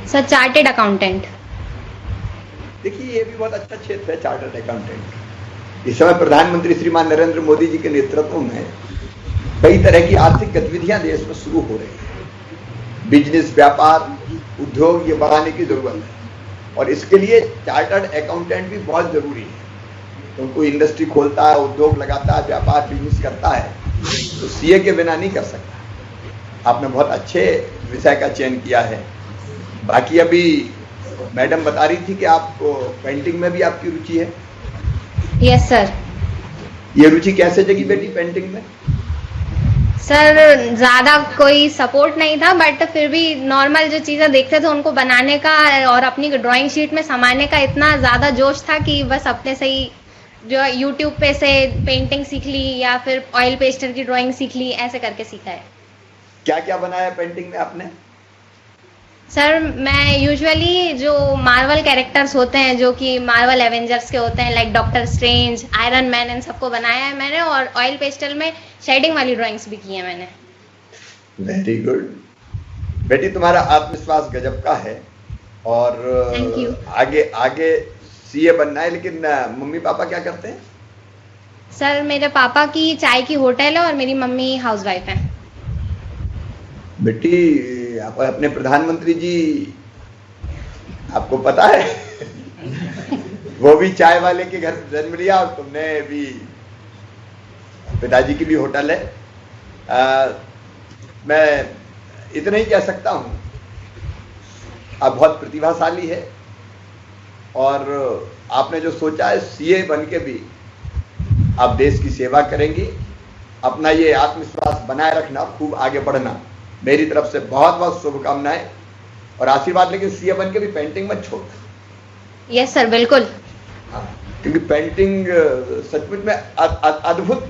Sir, chartered accountant. देखिए, ये भी बहुत अच्छा क्षेत्र है, चार्टर्ड अकाउंटेंट। इस समय प्रधानमंत्री श्रीमान नरेंद्र मोदी जी के नेतृत्व में कई तरह की आर्थिक गतिविधियां देश में शुरू हो रही है। बिजनेस, व्यापार, उद्योग, ये बढ़ाने की जरूरत है और इसके लिए चार्टर्ड अकाउंटेंट भी बहुत जरूरी है। तो कोई इंडस्ट्री खोलता है, उद्योग लगाता है, व्यापार बिजनेस करता है, तो सीए के बिना नहीं कर सकता। आपने बहुत अच्छे विषय का चयन किया है। बाकी अभी मैडम बता रही थी कि आपको पेंटिंग में भी आपकी रुचि है। Yes sir. ये रुचि कैसे जगी बेटी पेंटिंग में? सर, ज्यादा कोई सपोर्ट नहीं था, बट फिर भी नॉर्मल जो चीजें देखते थे उनको बनाने का और अपनी ड्राइंग शीट में समाने का इतना ज्यादा जोश था कि बस अपने से ही जो यूट्यूब पे से पेंटिंग सीख ली या फिर ऑयल पेस्टर की ड्राइंग सीख ली, ऐसे करके सीखा है। क्या क्या बनाया पेंटिंग में आपने? सर, मैं यूजुअली जो मार्वल कैरेक्टर्स होते हैं, जो कि मार्वल एवेंजर्स के होते हैं, like Doctor Strange, Iron Man, इन सबको बनाया है मैंने और ऑयल पेस्टल में शेडिंग वाली ड्राइंग्स भी की है मैंने। वेरी गुड बेटी, तुम्हारा आत्मविश्वास गजब का है और आगे आगे सीए बनना है। लेकिन मम्मी पापा क्या करते हैं? सर, मेरे पापा की चाय की होटल है और मेरी मम्मी हाउसवाइफ है। बेटी, आप अपने प्रधानमंत्री जी आपको पता है वो भी चाय वाले के घर जन्म लिया और तुमने भी, पिताजी की भी होटल है। मैं इतना ही कह सकता हूं, आप बहुत प्रतिभाशाली है और आपने जो सोचा है सीए बन के भी आप देश की सेवा करेंगी। अपना ये आत्मविश्वास बनाए रखना, खूब आगे बढ़ना। मेरी तरफ से बहुत बहुत शुभकामनाएं और आशीर्वाद। लेकिन सीए बन के भी पेंटिंग मत छोड़। यस सर, बिल्कुल। हाँ, क्योंकि पेंटिंग सचमुच में अद्भुत,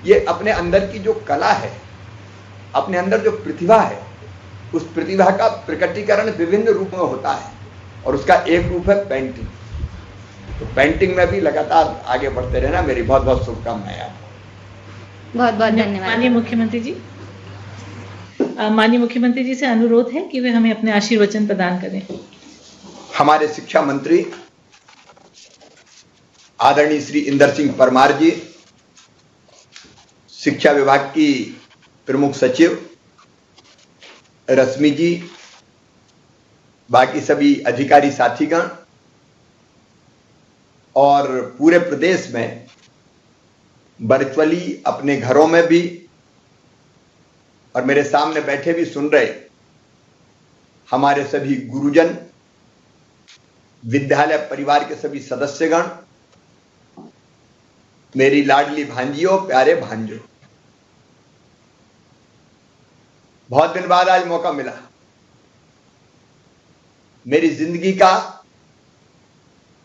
ये अपने अंदर की जो कला है, अपने अंदर जो प्रतिभा है, उस प्रतिभा का प्रकटीकरण विभिन्न रूप में होता है और उसका एक रूप है पेंटिंग। तो पेंटिंग में भी लगातार आगे बढ़ते रहना। मेरी बहुत बहुत शुभकामनाएं आपको। बहुत बहुत धन्यवाद। माननीय मुख्यमंत्री जी से अनुरोध है कि वे हमें अपने आशीर्वचन प्रदान करें। हमारे शिक्षा मंत्री आदरणीय श्री इंदर सिंह परमार जी, शिक्षा विभाग की प्रमुख सचिव रश्मि जी, बाकी सभी अधिकारी साथीगण और पूरे प्रदेश में वर्चुअली अपने घरों में भी और मेरे सामने बैठे भी सुन रहे हमारे सभी गुरुजन, विद्यालय परिवार के सभी सदस्यगण, मेरी लाडली भांजियों, प्यारे भांजों, बहुत दिन बाद आज मौका मिला। मेरी जिंदगी का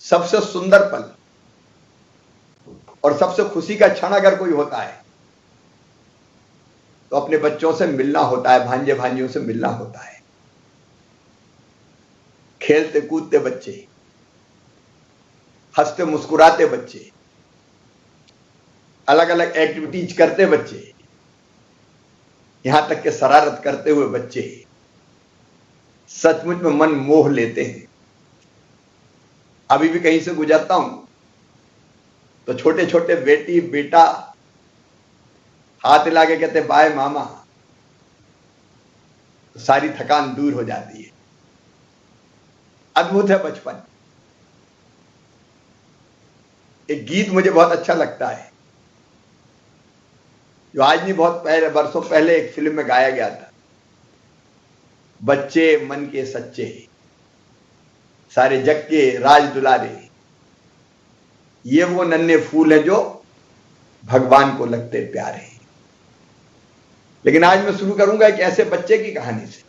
सबसे सुंदर पल और सबसे खुशी का क्षण अगर कोई होता है तो अपने बच्चों से मिलना होता है, भांजे भांजियों से मिलना होता है। खेलते कूदते बच्चे, हंसते मुस्कुराते बच्चे, अलग अलग एक्टिविटीज करते बच्चे, यहां तक कि शरारत करते हुए बच्चे सचमुच में मन मोह लेते हैं। अभी भी कहीं से गुजरता हूं तो छोटे छोटे बेटी बेटा हाथ हिला के कहते बाय मामा, तो सारी थकान दूर हो जाती है। अद्भुत है बचपन। एक गीत मुझे बहुत अच्छा लगता है जो आज नहीं, बहुत पहले, वर्षों पहले एक फिल्म में गाया गया था। बच्चे मन के सच्चे, सारे जग के राज दुलारे, ये वो नन्हे फूल हैं जो भगवान को लगते प्यारे। लेकिन आज मैं शुरू करूंगा एक ऐसे बच्चे की कहानी से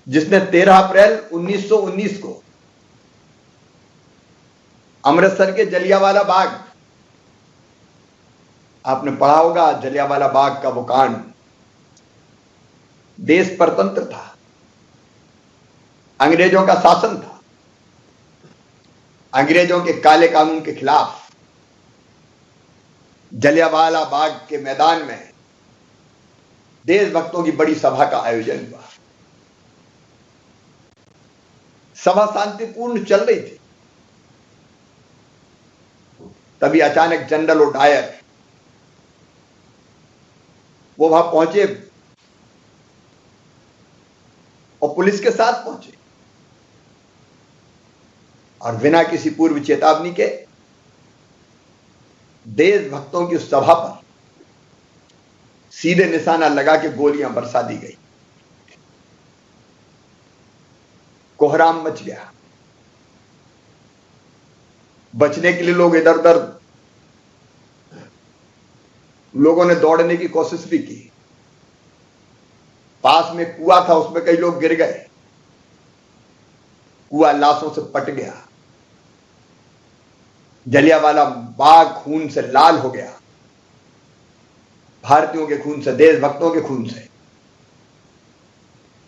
जिसने 13 अप्रैल 1919 को अमृतसर के जलियांवाला बाग, आपने पढ़ा होगा जलियांवाला बाग का वो कांड, देश परतंत्र था, अंग्रेजों का शासन था, अंग्रेजों के काले कानून के खिलाफ जलियांवाला बाग के मैदान में देशभक्तों की बड़ी सभा का आयोजन हुआ। सभा शांतिपूर्ण चल रही थी, तभी अचानक जनरल ओडायर वो वहां पहुंचे और पुलिस के साथ पहुंचे और बिना किसी पूर्व चेतावनी के देशभक्तों की उस सभा पर सीधे निशाना लगा के गोलियां बरसा दी गई। कोहराम मच गया। बचने के लिए लोग इधर उधर, लोगों ने दौड़ने की कोशिश भी की। पास में कुआं था, उसमें कई लोग गिर गए, कुआं लाशों से पट गया। जलियांवाला बाग खून से लाल हो गया, भारतीयों के खून से, देशभक्तों के खून से।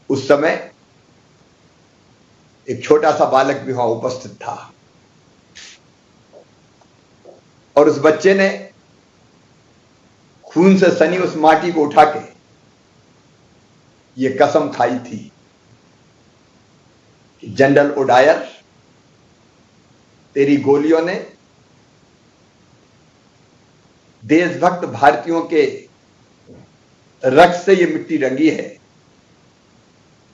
उस समय एक छोटा सा बालक भी वहां उपस्थित था और उस बच्चे ने खून से सनी उस माटी को उठा के ये कसम खाई थी कि जनरल ओडायर, तेरी गोलियों ने देशभक्त भारतीयों के रक्त से ये मिट्टी रंगी है।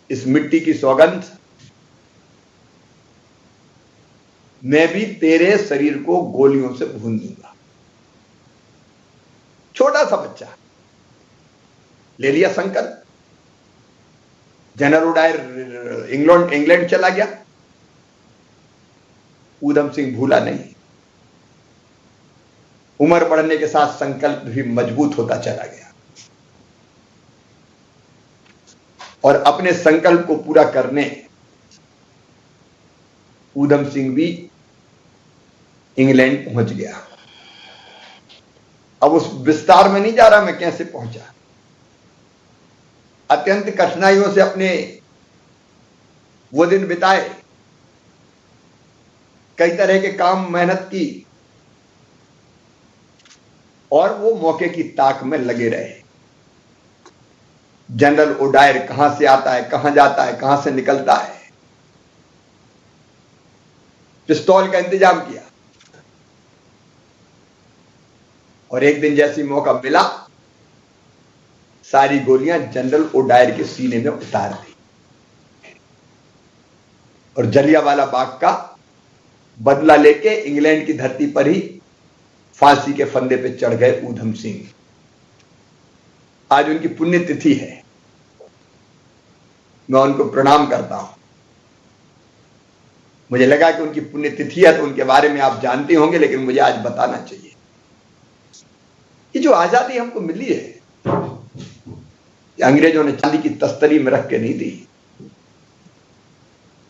इस मिट्टी की सौगंध मैं भी तेरे शरीर को गोलियों से भून दूंगा। छोटा सा बच्चा ले लिया संकल्प। जनरल ओडायर इंग्लैंड चला गया। ऊधम सिंह भूला नहीं। उम्र बढ़ने के साथ संकल्प भी मजबूत होता चला गया और अपने संकल्प को पूरा करने ऊधम सिंह भी इंग्लैंड पहुंच गया। अब उस विस्तार में नहीं जा रहा मैं कैसे पहुंचा। अत्यंत कठिनाइयों से अपने वो दिन बिताए, कई तरह के काम मेहनत की और वो मौके की ताक में लगे रहे। जनरल ओडायर कहां से आता है, कहां जाता है, कहां से निकलता है, पिस्तौल का इंतजाम किया और एक दिन जैसी मौका मिला सारी गोलियां जनरल ओडायर के सीने में उतार दी और जलियांवाला बाग का बदला लेके इंग्लैंड की धरती पर ही फांसी के फंदे पे चढ़ गए ऊधम सिंह। आज उनकी पुण्यतिथि है, मैं उनको प्रणाम करता हूं। मुझे लगा कि उनकी पुण्यतिथि है तो उनके बारे में आप जानते होंगे, लेकिन मुझे आज बताना चाहिए। ये जो आजादी हमको मिली है, अंग्रेजों ने चांदी की तस्तरी में रख के नहीं दी।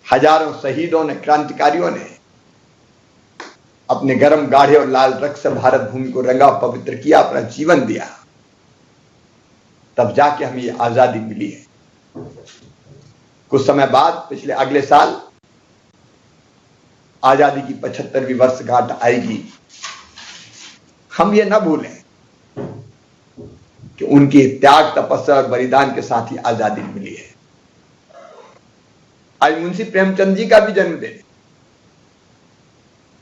हजारों शहीदों ने, क्रांतिकारियों ने अपने गर्म गाढ़े और लाल रक्त से भारत भूमि को रंगा, पवित्र किया, अपना जीवन दिया, तब जाके हमें ये आजादी मिली है। कुछ समय बाद पिछले अगले साल आजादी की 75वीं वर्षगांठ आएगी। हम ये ना भूलें कि उनकी त्याग, तपस्या और बलिदान के साथ ही आजादी मिली है। आज मुंशी प्रेमचंद जी का भी जन्मदिन है,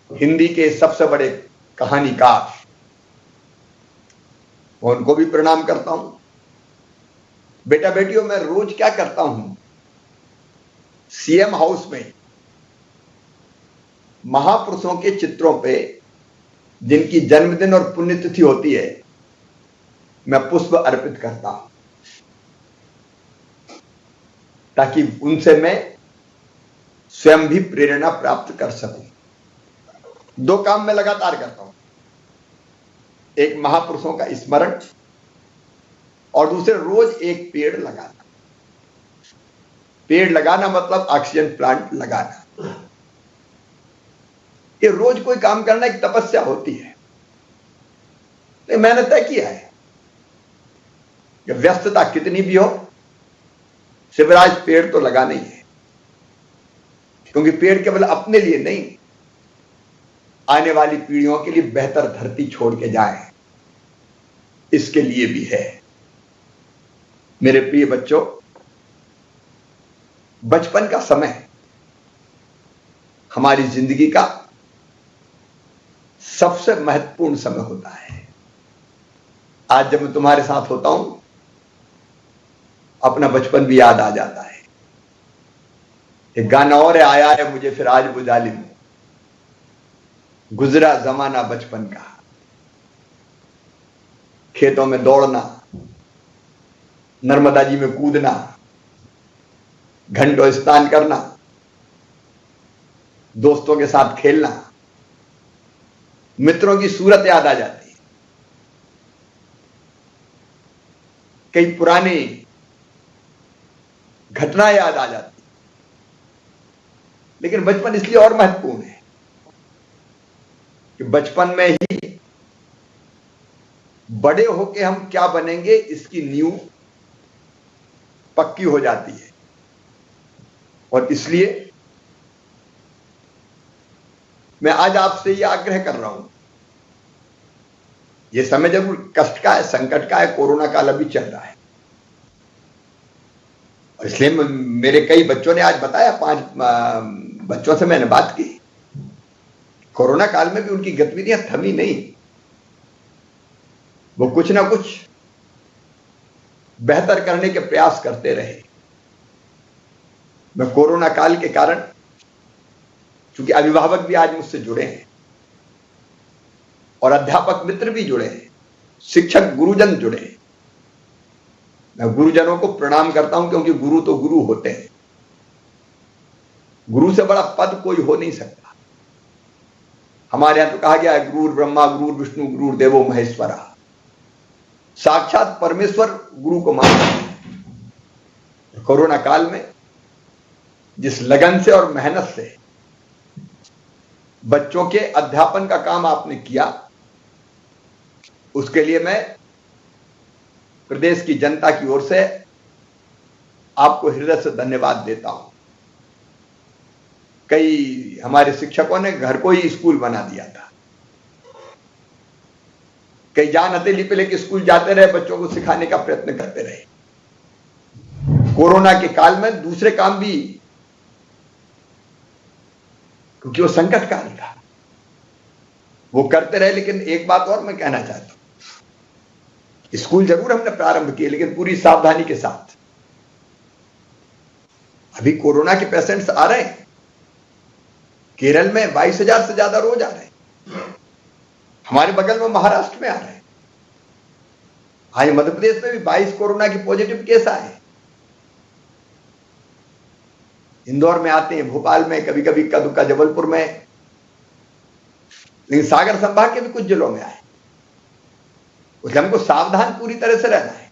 हिंदी के सबसे बड़े कहानीकार। उनको भी प्रणाम करता हूं। बेटा बेटियों, मैं रोज क्या करता हूं, सीएम हाउस में महापुरुषों के चित्रों पे जिनकी जन्मदिन और पुण्यतिथि होती है, मैं पुष्प अर्पित करता हूं ताकि उनसे मैं स्वयं भी प्रेरणा प्राप्त कर सकूं। दो काम मैं लगातार करता हूं, एक महापुरुषों का स्मरण और दूसरे रोज एक पेड़ लगाना। पेड़ लगाना मतलब ऑक्सीजन प्लांट लगाना। ये रोज कोई काम करना एक तपस्या होती है। तो मैंने तय किया है कि व्यस्तता कितनी भी हो, शिवराज पेड़ तो लगाना ही है, क्योंकि पेड़ केवल अपने लिए नहीं, आने वाली पीढ़ियों के लिए बेहतर धरती छोड़ के जाए, इसके लिए भी है। मेरे प्रिय बच्चों, बचपन का समय हमारी जिंदगी का सबसे महत्वपूर्ण समय होता है। आज जब मैं तुम्हारे साथ होता हूं, अपना बचपन भी याद आ जाता है। एक गाना और है, आया है मुझे फिर आज वो जालिम, गुजरा जमाना बचपन का। खेतों में दौड़ना, नर्मदा जी में कूदना, घंटों स्नान करना, दोस्तों के साथ खेलना, मित्रों की सूरत याद आ जाती है। कई पुरानी घटनाएं याद आ जाती। लेकिन बचपन इसलिए और महत्वपूर्ण है कि बचपन में ही बड़े होके हम क्या बनेंगे इसकी नींव पक्की हो जाती है। और इसलिए मैं आज आपसे यह आग्रह कर रहा हूं, यह समय जरूर कष्ट का है, संकट का है, कोरोना काल अभी चल रहा है, और इसलिए मेरे कई बच्चों ने आज बताया, 5 बच्चों से मैंने बात की, कोरोना काल में भी उनकी गतिविधियां थमी नहीं, वो कुछ ना कुछ बेहतर करने के प्रयास करते रहे। मैं कोरोना काल के कारण, क्योंकि अभिभावक भी आज मुझसे जुड़े हैं और अध्यापक मित्र भी जुड़े हैं, शिक्षक गुरुजन जुड़े हैं, मैं गुरुजनों को प्रणाम करता हूं, क्योंकि गुरु तो गुरु होते हैं। गुरु से बड़ा पद कोई हो नहीं सकता। हमारे यहां तो कहा गया है, गुरु ब्रह्मा गुरु विष्णु गुरु देवो महेश्वरा। साक्षात परमेश्वर गुरु को मानते हैं। कोरोना काल में जिस लगन से और मेहनत से बच्चों के अध्यापन का काम आपने किया, उसके लिए मैं प्रदेश की जनता की ओर से आपको हृदय से धन्यवाद देता हूं। कई हमारे शिक्षकों ने घर को ही स्कूल बना दिया था, कई जान हथेली पे लेके स्कूल जाते रहे, बच्चों को सिखाने का प्रयत्न करते रहे। कोरोना के काल में दूसरे काम भी क्योंकि वो संकट काल था, वो करते रहे। लेकिन एक बात और मैं कहना चाहता हूं, स्कूल जरूर हमने प्रारंभ किए लेकिन पूरी सावधानी के साथ। अभी कोरोना के पेशेंट्स आ रहे हैं, केरल में 22,000 से ज्यादा रोज आ रहे हैं, हमारे बगल में महाराष्ट्र में आ रहे हैं, आज मध्य प्रदेश में भी 22 कोरोना के पॉजिटिव केस आए। इंदौर में आते हैं, भोपाल में, कभी कभी कदुका जबलपुर में, लेकिन सागर संभाग के भी कुछ जिलों में आए। उसलिए हमको सावधान पूरी तरह से रहना है।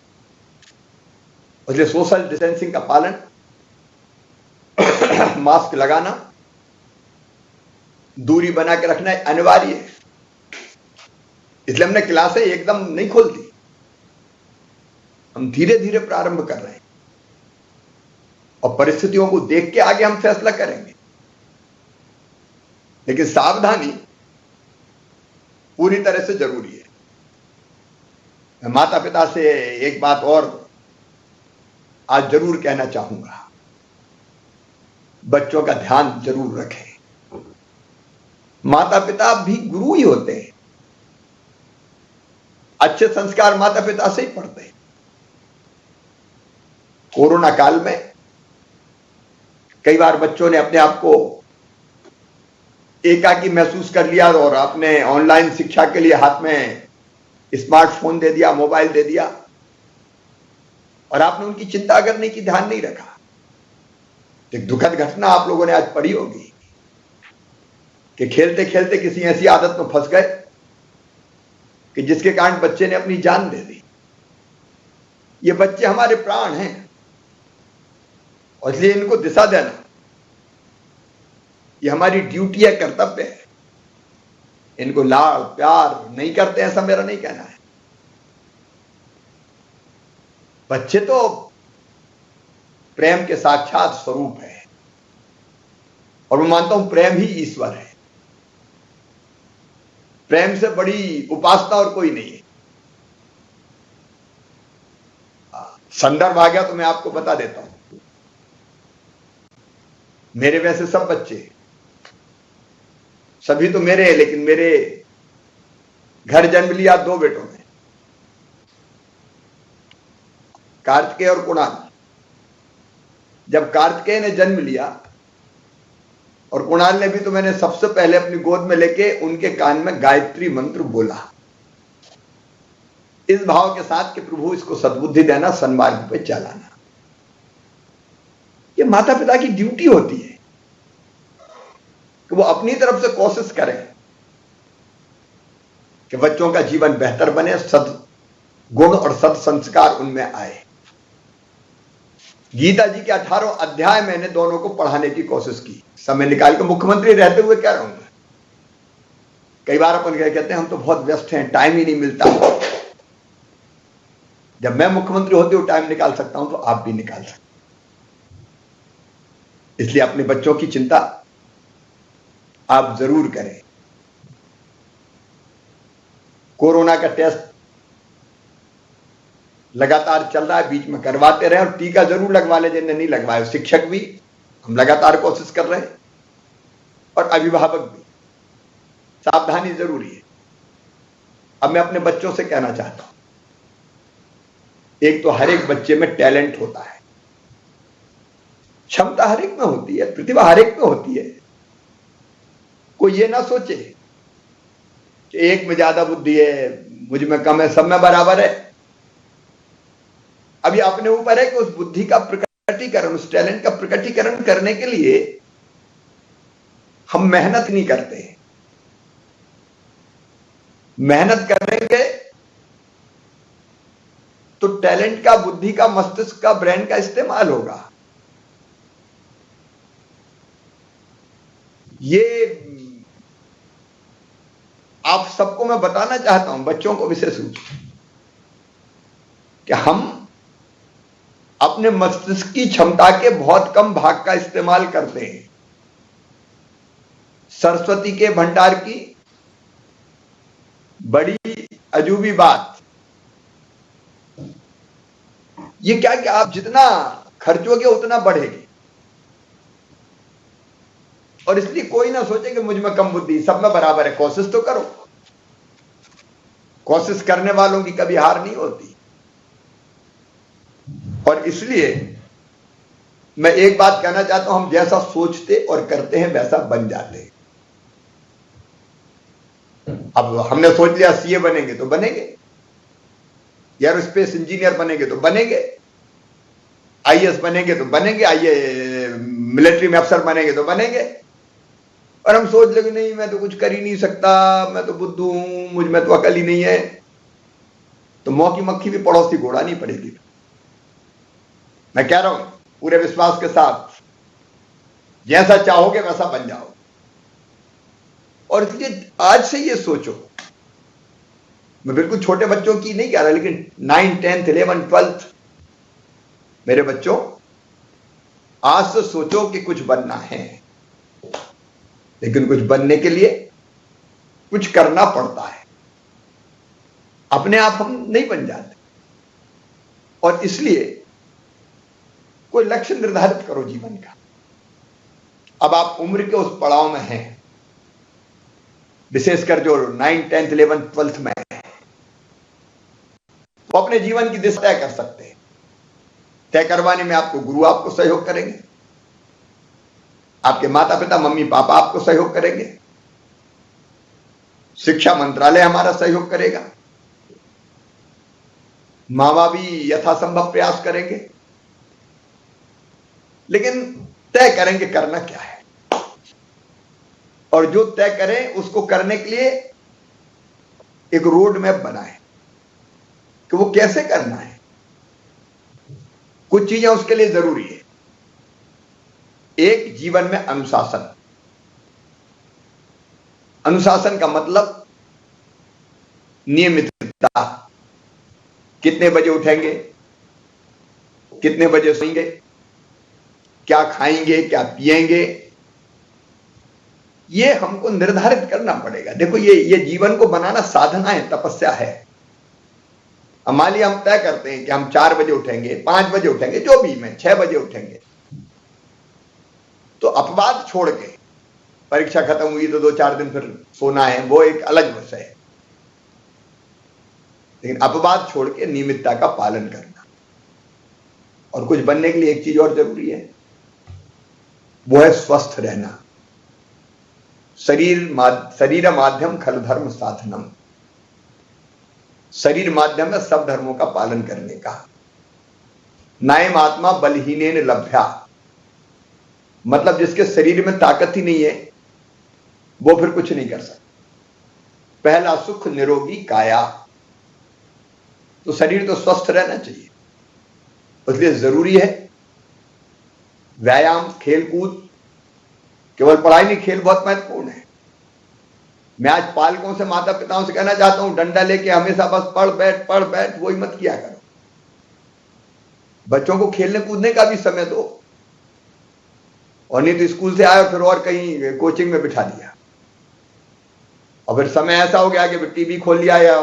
इसलिए सोशल डिस्टेंसिंग का पालन, मास्क लगाना, दूरी बना के रखना अनिवार्य है। इसलिए हमने क्लासें एकदम नहीं खोल दी, हम धीरे धीरे प्रारंभ कर रहे हैं और परिस्थितियों को देख के आगे हम फैसला करेंगे। लेकिन सावधानी पूरी तरह से जरूरी है। मैं माता पिता से एक बात और आज जरूर कहना चाहूंगा, बच्चों का ध्यान जरूर रखें। माता पिता भी गुरु ही होते हैं, अच्छे संस्कार माता पिता से ही पढ़ते हैं। कोरोना काल में कई बार बच्चों ने अपने आप को एकाकी महसूस कर लिया और आपने ऑनलाइन शिक्षा के लिए हाथ में स्मार्टफोन दे दिया, मोबाइल दे दिया, और आपने उनकी चिंता करने की ध्यान नहीं रखा। एक दुखद घटना आप लोगों ने आज पढ़ी होगी कि खेलते खेलते किसी ऐसी आदत में फंस गए कि जिसके कारण बच्चे ने अपनी जान दे दी। ये बच्चे हमारे प्राण हैं और इसलिए इनको दिशा देना ये हमारी ड्यूटी है, कर्तव्य है। इनको लाड़ प्यार नहीं करते ऐसा मेरा नहीं कहना है। बच्चे तो प्रेम के साक्षात स्वरूप है और मैं मानता हूं प्रेम ही ईश्वर है। प्रेम से बड़ी उपासना और कोई नहीं है। संदर्भ आ गया तो मैं आपको बता देता हूं। मेरे वैसे सब बच्चे, सभी तो मेरे हैं, लेकिन मेरे घर जन्म लिया 2 बेटों ने, कार्तिकेय और कुणाल। जब कार्तिकेय ने जन्म लिया और कुणाल ने भी, तो मैंने सबसे पहले अपनी गोद में लेके उनके कान में गायत्री मंत्र बोला, इस भाव के साथ कि प्रभु इसको सद्बुद्धि देना, सन्मार्ग पे चलाना। ये माता पिता की ड्यूटी होती है कि वो अपनी तरफ से कोशिश करें कि बच्चों का जीवन बेहतर बने, सद्गुण और सत्संस्कार उनमें आए। गीता जी के 18 अध्याय मैंने दोनों को पढ़ाने की कोशिश की, समय निकाल के, मुख्यमंत्री रहते हुए कह रहा हूं। कई बार अपन कहते हैं हम तो बहुत व्यस्त हैं, टाइम ही नहीं मिलता। जब मैं मुख्यमंत्री होते हुए टाइम निकाल सकता हूं तो आप भी निकाल सकते। इसलिए अपने बच्चों की चिंता आप जरूर करें। कोरोना का टेस्ट लगातार चल रहा है, बीच में करवाते रहे, और टीका जरूर लगवा ले जिन्हें नहीं लगवाया। शिक्षक भी हम लगातार कोशिश कर रहे हैं और अभिभावक भी। सावधानी जरूरी है। अब मैं अपने बच्चों से कहना चाहता हूं, एक तो हर एक बच्चे में टैलेंट होता है, क्षमता हर एक में होती है, प्रतिभा हर एक में होती है। कोई ये ना सोचे कि एक में ज्यादा बुद्धि है, मुझ में कम है, सब में बराबर है। अभी अपने ऊपर है कि उस बुद्धि का प्रकटीकरण, उस टैलेंट का प्रकटीकरण करने के लिए हम मेहनत नहीं करते। मेहनत करेंगे तो टैलेंट का, बुद्धि का, मस्तिष्क का, ब्रेन का इस्तेमाल होगा। ये आप सबको मैं बताना चाहता हूं, बच्चों को विशेष रूप से, कि हम अपने मस्तिष्क की क्षमता के बहुत कम भाग का इस्तेमाल करते हैं। सरस्वती के भंडार की बड़ी अजूबी बात ये क्या कि आप जितना खर्चोगे उतना बढ़ेगी, और इसलिए कोई ना सोचे कि मुझ में कम बुद्धि, सब में बराबर है। कोशिश तो करो, कोशिश करने वालों की कभी हार नहीं होती। और इसलिए मैं एक बात कहना चाहता हूं, हम जैसा सोचते और करते हैं वैसा बन जाते हैं। अब हमने सोच लिया सीए बनेंगे तो बनेंगे, एरोस्पेस इंजीनियर बनेंगे तो बनेंगे, आईएएस बनेंगे तो बनेंगे, मिलिट्री में अफसर बनेंगे तो बनेंगे। और हम सोच लेंगे नहीं मैं तो कुछ कर ही नहीं सकता, मैं तो बुद्धू हूं, मुझ में तो अकल ही नहीं है, तो मौह की मक्खी भी पड़ोसी घोड़ा नहीं पड़ेगी। मैं कह रहा हूं पूरे विश्वास के साथ, जैसा चाहोगे वैसा बन जाओ। और इसलिए आज से ये सोचो, मैं बिल्कुल छोटे बच्चों की नहीं कह रहा, लेकिन 9, 10, 11, 12 मेरे बच्चों, आज से सोचो कि कुछ बनना है, लेकिन कुछ बनने के लिए कुछ करना पड़ता है। अपने आप हम नहीं बन जाते। और इसलिए कोई लक्ष्य निर्धारित करो जीवन का। अब आप उम्र के उस पड़ाव में हैं, विशेषकर जो 9, 10, 11, 12 में है, तो अपने जीवन की दिशा तय कर सकते हैं। तय करवाने में आपको गुरु आपको सहयोग करेंगे, आपके माता पिता मम्मी पापा आपको सहयोग करेंगे, शिक्षा मंत्रालय हमारा सहयोग करेगा, मां बाप भी यथासंभव प्रयास करेंगे। लेकिन तय करेंगे करना क्या है, और जो तय करें उसको करने के लिए एक रोड मैप बनाएं कि वो कैसे करना है। कुछ चीजें उसके लिए जरूरी है। एक, जीवन में अनुशासन। अनुशासन का मतलब नियमितता। कितने बजे उठेंगे, कितने बजे सोएंगे, क्या खाएंगे, क्या पिएंगे, ये हमको निर्धारित करना पड़ेगा। देखो ये जीवन को बनाना साधना है, तपस्या है। अब मान लिया हम तय करते हैं कि हम 4 बजे उठेंगे, 5 बजे उठेंगे, जो भी, मैं 6 बजे उठेंगे, तो अपवाद छोड़ के, परीक्षा खत्म हुई तो 2-4 दिन फिर सोना है, वो एक अलग विषय है, लेकिन अपवाद छोड़ के नियमितता का पालन करना। और कुछ बनने के लिए एक चीज और जरूरी है, वो है स्वस्थ रहना। शरीर माध्यम खल धर्म साधनम। शरीर माध्यम है सब धर्मों का पालन करने का। नायम आत्मा बलहीनेन लभ्या, मतलब जिसके शरीर में ताकत ही नहीं है वो फिर कुछ नहीं कर सकता। पहला सुख निरोगी काया, तो शरीर तो स्वस्थ रहना चाहिए, इसलिए जरूरी है व्यायाम, खेलकूद। केवल पढ़ाई नहीं, खेल बहुत महत्वपूर्ण है। मैं आज पालकों से, माता पिताओं से कहना चाहता हूं, डंडा लेके हमेशा बस पढ़ बैठ वही मत किया करो। बच्चों को खेलने कूदने का भी समय दो, और नहीं तो स्कूल से आए फिर और कहीं कोचिंग में बिठा दिया, और फिर समय ऐसा हो गया कि टीवी खोल लिया या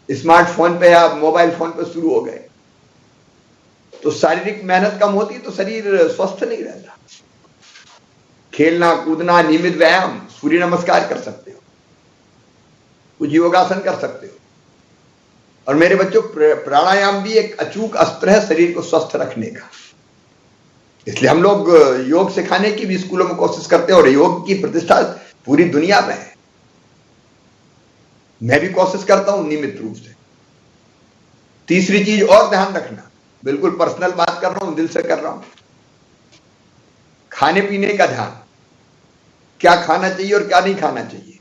स्मार्टफोन पे या मोबाइल फोन पे शुरू हो गए, तो शारीरिक मेहनत कम होती तो शरीर स्वस्थ नहीं रहता। खेलना कूदना, नियमित व्यायाम, सूर्य नमस्कार कर सकते हो, कुछ योगासन कर सकते हो। और मेरे बच्चों, प्राणायाम भी एक अचूक अस्त्र है शरीर को स्वस्थ रखने का। इसलिए हम लोग योग सिखाने की भी स्कूलों में कोशिश करते हैं, और योग की प्रतिष्ठा पूरी दुनिया में है। मैं भी कोशिश करता हूं नियमित रूप से। तीसरी चीज और ध्यान रखना, बिल्कुल पर्सनल बात कर रहा हूं, दिल से कर रहा हूं, खाने पीने का ध्यान। क्या खाना चाहिए और क्या नहीं खाना चाहिए।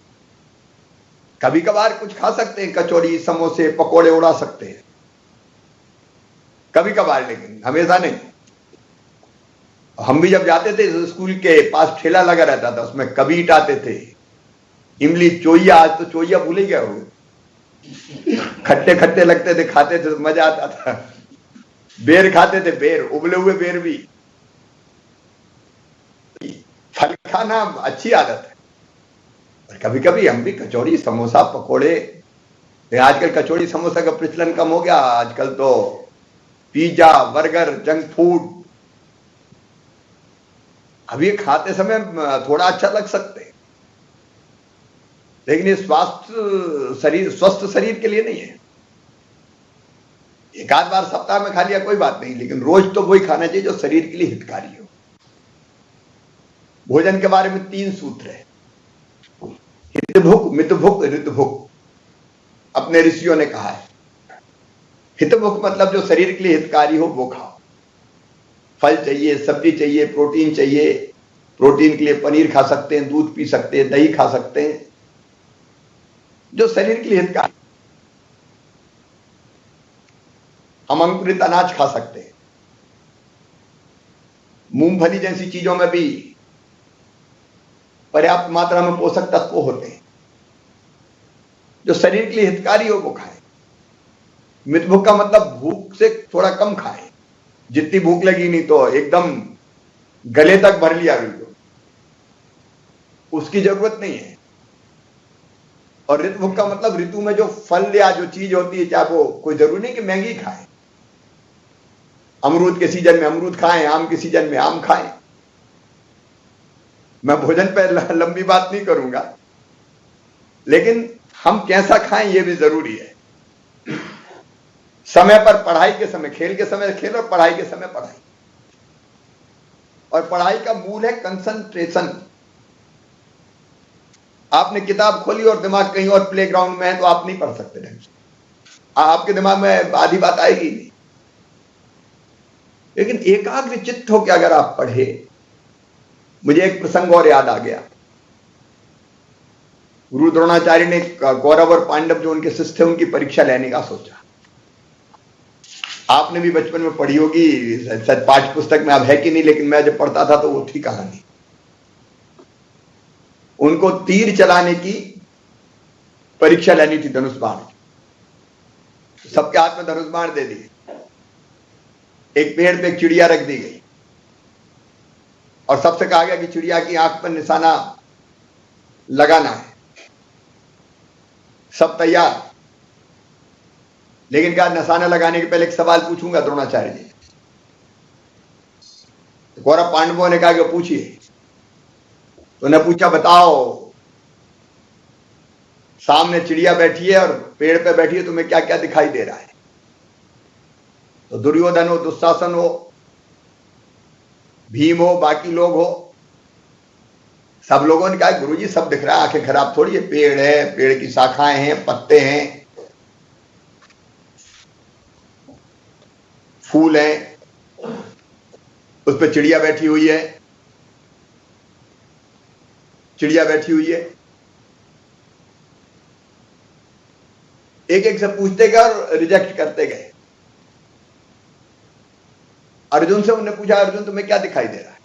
कभी कभार कुछ खा सकते हैं, कचौड़ी, समोसे, पकोड़े उड़ा सकते हैं कभी कभार, लेकिन हमेशा नहीं। हम भी जब जाते थे तो स्कूल के पास ठेला लगा रहता था, उसमें कबीट आते थे, इमली, चोइया। आज तो चोइया भूल ही गया हो, खट्टे खट्टे लगते थे, खाते थे तो मजा आता था। बेर खाते थे, बेर, उबले हुए बेर भी। फल खाना अच्छी आदत है, और कभी कभी हम भी कचौड़ी, समोसा, पकोड़े। आजकल कचौड़ी समोसा का प्रचलन कम हो गया, आजकल तो पिज्जा, बर्गर, जंक फूड। अब ये खाते समय थोड़ा अच्छा लग सकते हैं, लेकिन ये स्वस्थ शरीर के लिए नहीं है। एक आध बार सप्ताह में खा लिया कोई बात नहीं, लेकिन रोज तो वही खाना चाहिए जो शरीर के लिए हितकारी हो। भोजन के बारे में 3 सूत्र है, हितभुक, मितभुक, ऋतभुक। अपने ऋषियों ने कहा है हितभुक मतलब जो शरीर के लिए हितकारी हो वो खाओ। फल चाहिए, सब्जी चाहिए, प्रोटीन चाहिए। प्रोटीन के लिए पनीर खा सकते हैं, दूध पी सकते हैं, दही खा सकते हैं, जो शरीर के लिए हितकारी। हम अंकुरित अनाज खा सकते हैं। मूंगफली जैसी चीजों में भी पर्याप्त मात्रा में पोषक तत्व होते हैं, जो शरीर के लिए हितकारी हो वो खाए। मितभुक का मतलब भूख से थोड़ा कम खाए, जितनी भूख लगी नहीं तो एकदम गले तक भर लिया वीडियो, उसकी जरूरत नहीं है। और ऋतभुक का मतलब ऋतु में जो फल या जो चीज होती है, चाहे वो कोई जरूरी नहीं कि महंगी खाए। अमरूद के सीजन में अमरूद खाएं, आम के सीजन में आम खाएं। मैं भोजन पर लंबी बात नहीं करूंगा, लेकिन हम कैसा खाएं ये भी जरूरी है। समय पर पढ़ाई के समय खेल, के समय खेल और पढ़ाई के समय पढ़ाई। और पढ़ाई का मूल है कंसंट्रेशन। आपने किताब खोली और दिमाग कहीं और प्लेग्राउंड में है तो आप नहीं पढ़ सकते ढंग से, आपके दिमाग में आधी बात आएगी नहीं। लेकिन एकाग्र चित्त होकर अगर आप पढ़े, मुझे एक प्रसंग और याद आ गया। गुरु द्रोणाचार्य ने कौरव और पांडव जो उनके शिष्य थे उनकी परीक्षा लेने का सोचा। आपने भी बचपन में पढ़ी होगी, शायद पाठ्य पुस्तक में अब है कि नहीं, लेकिन मैं जब पढ़ता था तो वो थी कहानी। उनको तीर चलाने की परीक्षा लेनी थी, धनुष बाण। सबके हाथ में धनुष बाण दे दिए। एक पेड़ पे एक चिड़िया रख दी गई और सबसे कहा गया कि चिड़िया की आंख पर निशाना लगाना है। सब तैयार, लेकिन क्या निशाना लगाने के पहले एक सवाल पूछूंगा द्रोणाचार्य जी। कौरव पांडवों ने कहा कि पूछिए। तो उन्हें पूछा, बताओ सामने चिड़िया बैठी है और पेड़ पे बैठी है, तुम्हें क्या क्या दिखाई दे रहा है? तो दुर्योधन हो, दुशासन हो, भीम हो, बाकी लोग हो, सब लोगों ने कहा गुरुजी सब दिख रहा है, आंखें खराब थोड़ी है, पेड़ है, पेड़ की शाखाएं हैं, पत्ते हैं, फूल हैं, उस पर चिड़िया बैठी हुई है, चिड़िया बैठी हुई है। एक एक से पूछते गए और रिजेक्ट करते गए। अर्जुन से उन्होंने पूछा, अर्जुन तुम्हें क्या दिखाई दे रहा है?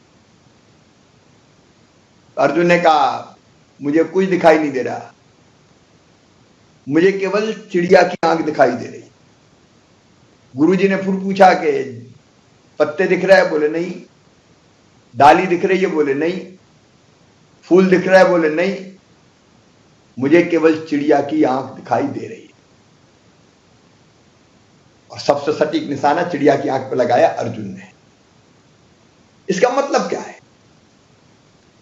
अर्जुन ने कहा, मुझे कुछ दिखाई नहीं दे रहा, मुझे केवल चिड़िया की आंख दिखाई दे रही। गुरुजी ने फिर पूछा कि पत्ते दिख रहा है? बोले नहीं। डाली दिख रही है? बोले नहीं। फूल दिख रहा है? बोले नहीं। मुझे केवल चिड़िया की आंख दिखाई दे रही है। और सबसे सटीक निशाना चिड़िया की आंख पर लगाया अर्जुन ने। इसका मतलब क्या है?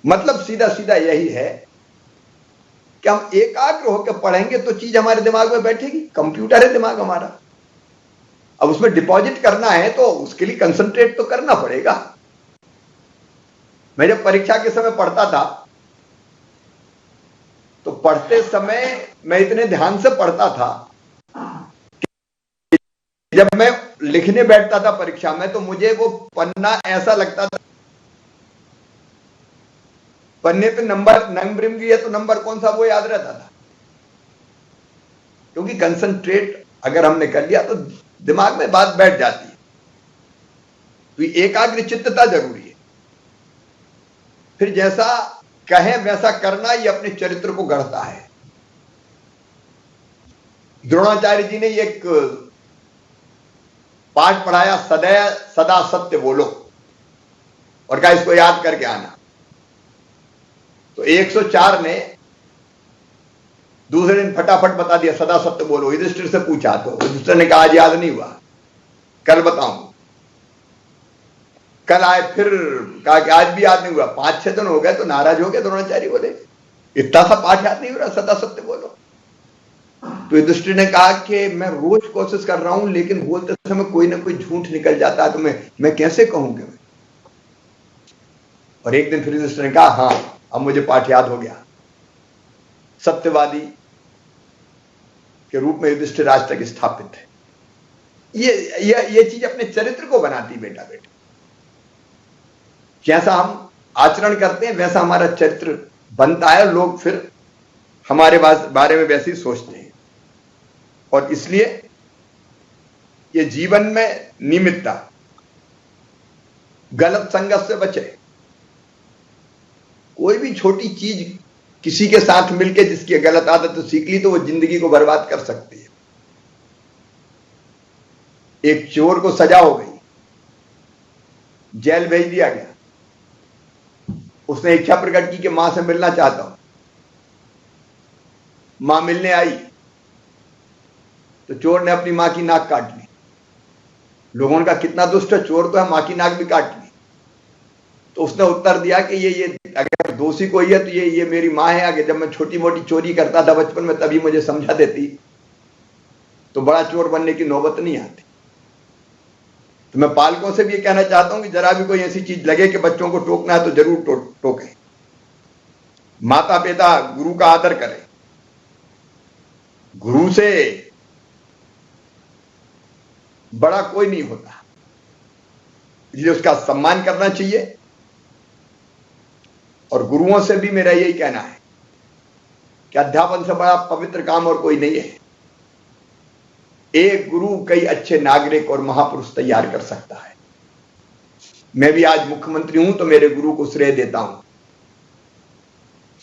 मतलब सीधा सीधा यही है कि हम एकाग्र होकर पढ़ेंगे तो चीज हमारे दिमाग में बैठेगी। कंप्यूटर है दिमाग हमारा, अब उसमें डिपॉजिट करना है तो उसके लिए कंसंट्रेट तो करना पड़ेगा। मैं जब परीक्षा के समय पढ़ता था तो पढ़ते समय मैं इतने ध्यान से पढ़ता था कि जब मैं लिखने बैठता था परीक्षा में तो मुझे वो पन्ना ऐसा लगता था, पन्ने पे नंबरिंग भी है तो नंबर कौन सा वो याद रहता था। क्योंकि कंसंट्रेट अगर हमने कर लिया तो दिमाग में बात बैठ जाती है। तो एकाग्र चित्तता जरूरी है। फिर जैसा कहें वैसा करना ये अपने चरित्र को गढ़ता है। द्रोणाचार्य जी ने एक पाठ पढ़ाया, सदा सत्य बोलो, और कहा इसको याद करके आना। तो 104 ने दूसरे दिन फटाफट बता दिया, सदा सत्य बोलो। युधिष्ठिर से पूछा तो युधिष्ठिर ने कहा आज याद नहीं हुआ, कल बताऊं। कल आए फिर कहा कि आज भी याद नहीं हुआ। 5-6 दिन हो गए तो नाराज हो गए द्रोणाचार्य बोले इतना सा पाठ याद नहीं हो रहा, सदा सत्य बोलो। तो युधिष्ठिर ने कहा कि मैं रोज कोशिश कर रहा हूं लेकिन बोलते समय कोई ना कोई झूठ निकल जाता है, तो मैं कैसे कहूंगा। और एक दिन फिर युधिष्ठिर ने कहा हाँ अब मुझे पाठ याद हो गया। सत्यवादी के रूप में युधिष्ठिर आज तक स्थापित है। ये चीज अपने चरित्र को बनाती बेटा बेटा। जैसा हम आचरण करते हैं वैसा हमारा चरित्र बनता है, लोग फिर हमारे बारे में वैसे ही सोचते हैं। और इसलिए ये जीवन में नियमितता, गलत संगत से बचे। कोई भी छोटी चीज किसी के साथ मिलके जिसकी गलत आदत तो सीख ली तो वो जिंदगी को बर्बाद कर सकती है। एक चोर को सजा हो गई, जेल भेज दिया गया। उसने इच्छा प्रकट की कि मां से मिलना चाहता हूं। मां मिलने आई तो चोर ने अपनी मां की नाक काट ली। लोगों का कितना दुष्ट है, चोर तो है, मां की नाक भी काट ली। तो उसने उत्तर दिया कि ये अगर दोषी कोई है तो ये मेरी मां है। आगे जब मैं छोटी मोटी चोरी करता था बचपन में तभी मुझे समझा देती तो बड़ा चोर बनने की नौबत नहीं आती। तो मैं पालकों से भी ये कहना चाहता हूं कि जरा भी कोई ऐसी चीज लगे कि बच्चों को टोकना है तो जरूर टोकें। माता पिता गुरु का आदर करें। गुरु से बड़ा कोई नहीं होता, इसलिए उसका सम्मान करना चाहिए। और गुरुओं से भी मेरा यही कहना है कि अध्यापन से बड़ा पवित्र काम और कोई नहीं है। एक गुरु कई अच्छे नागरिक और महापुरुष तैयार कर सकता है। मैं भी आज मुख्यमंत्री हूं तो मेरे गुरु को श्रेय देता हूं,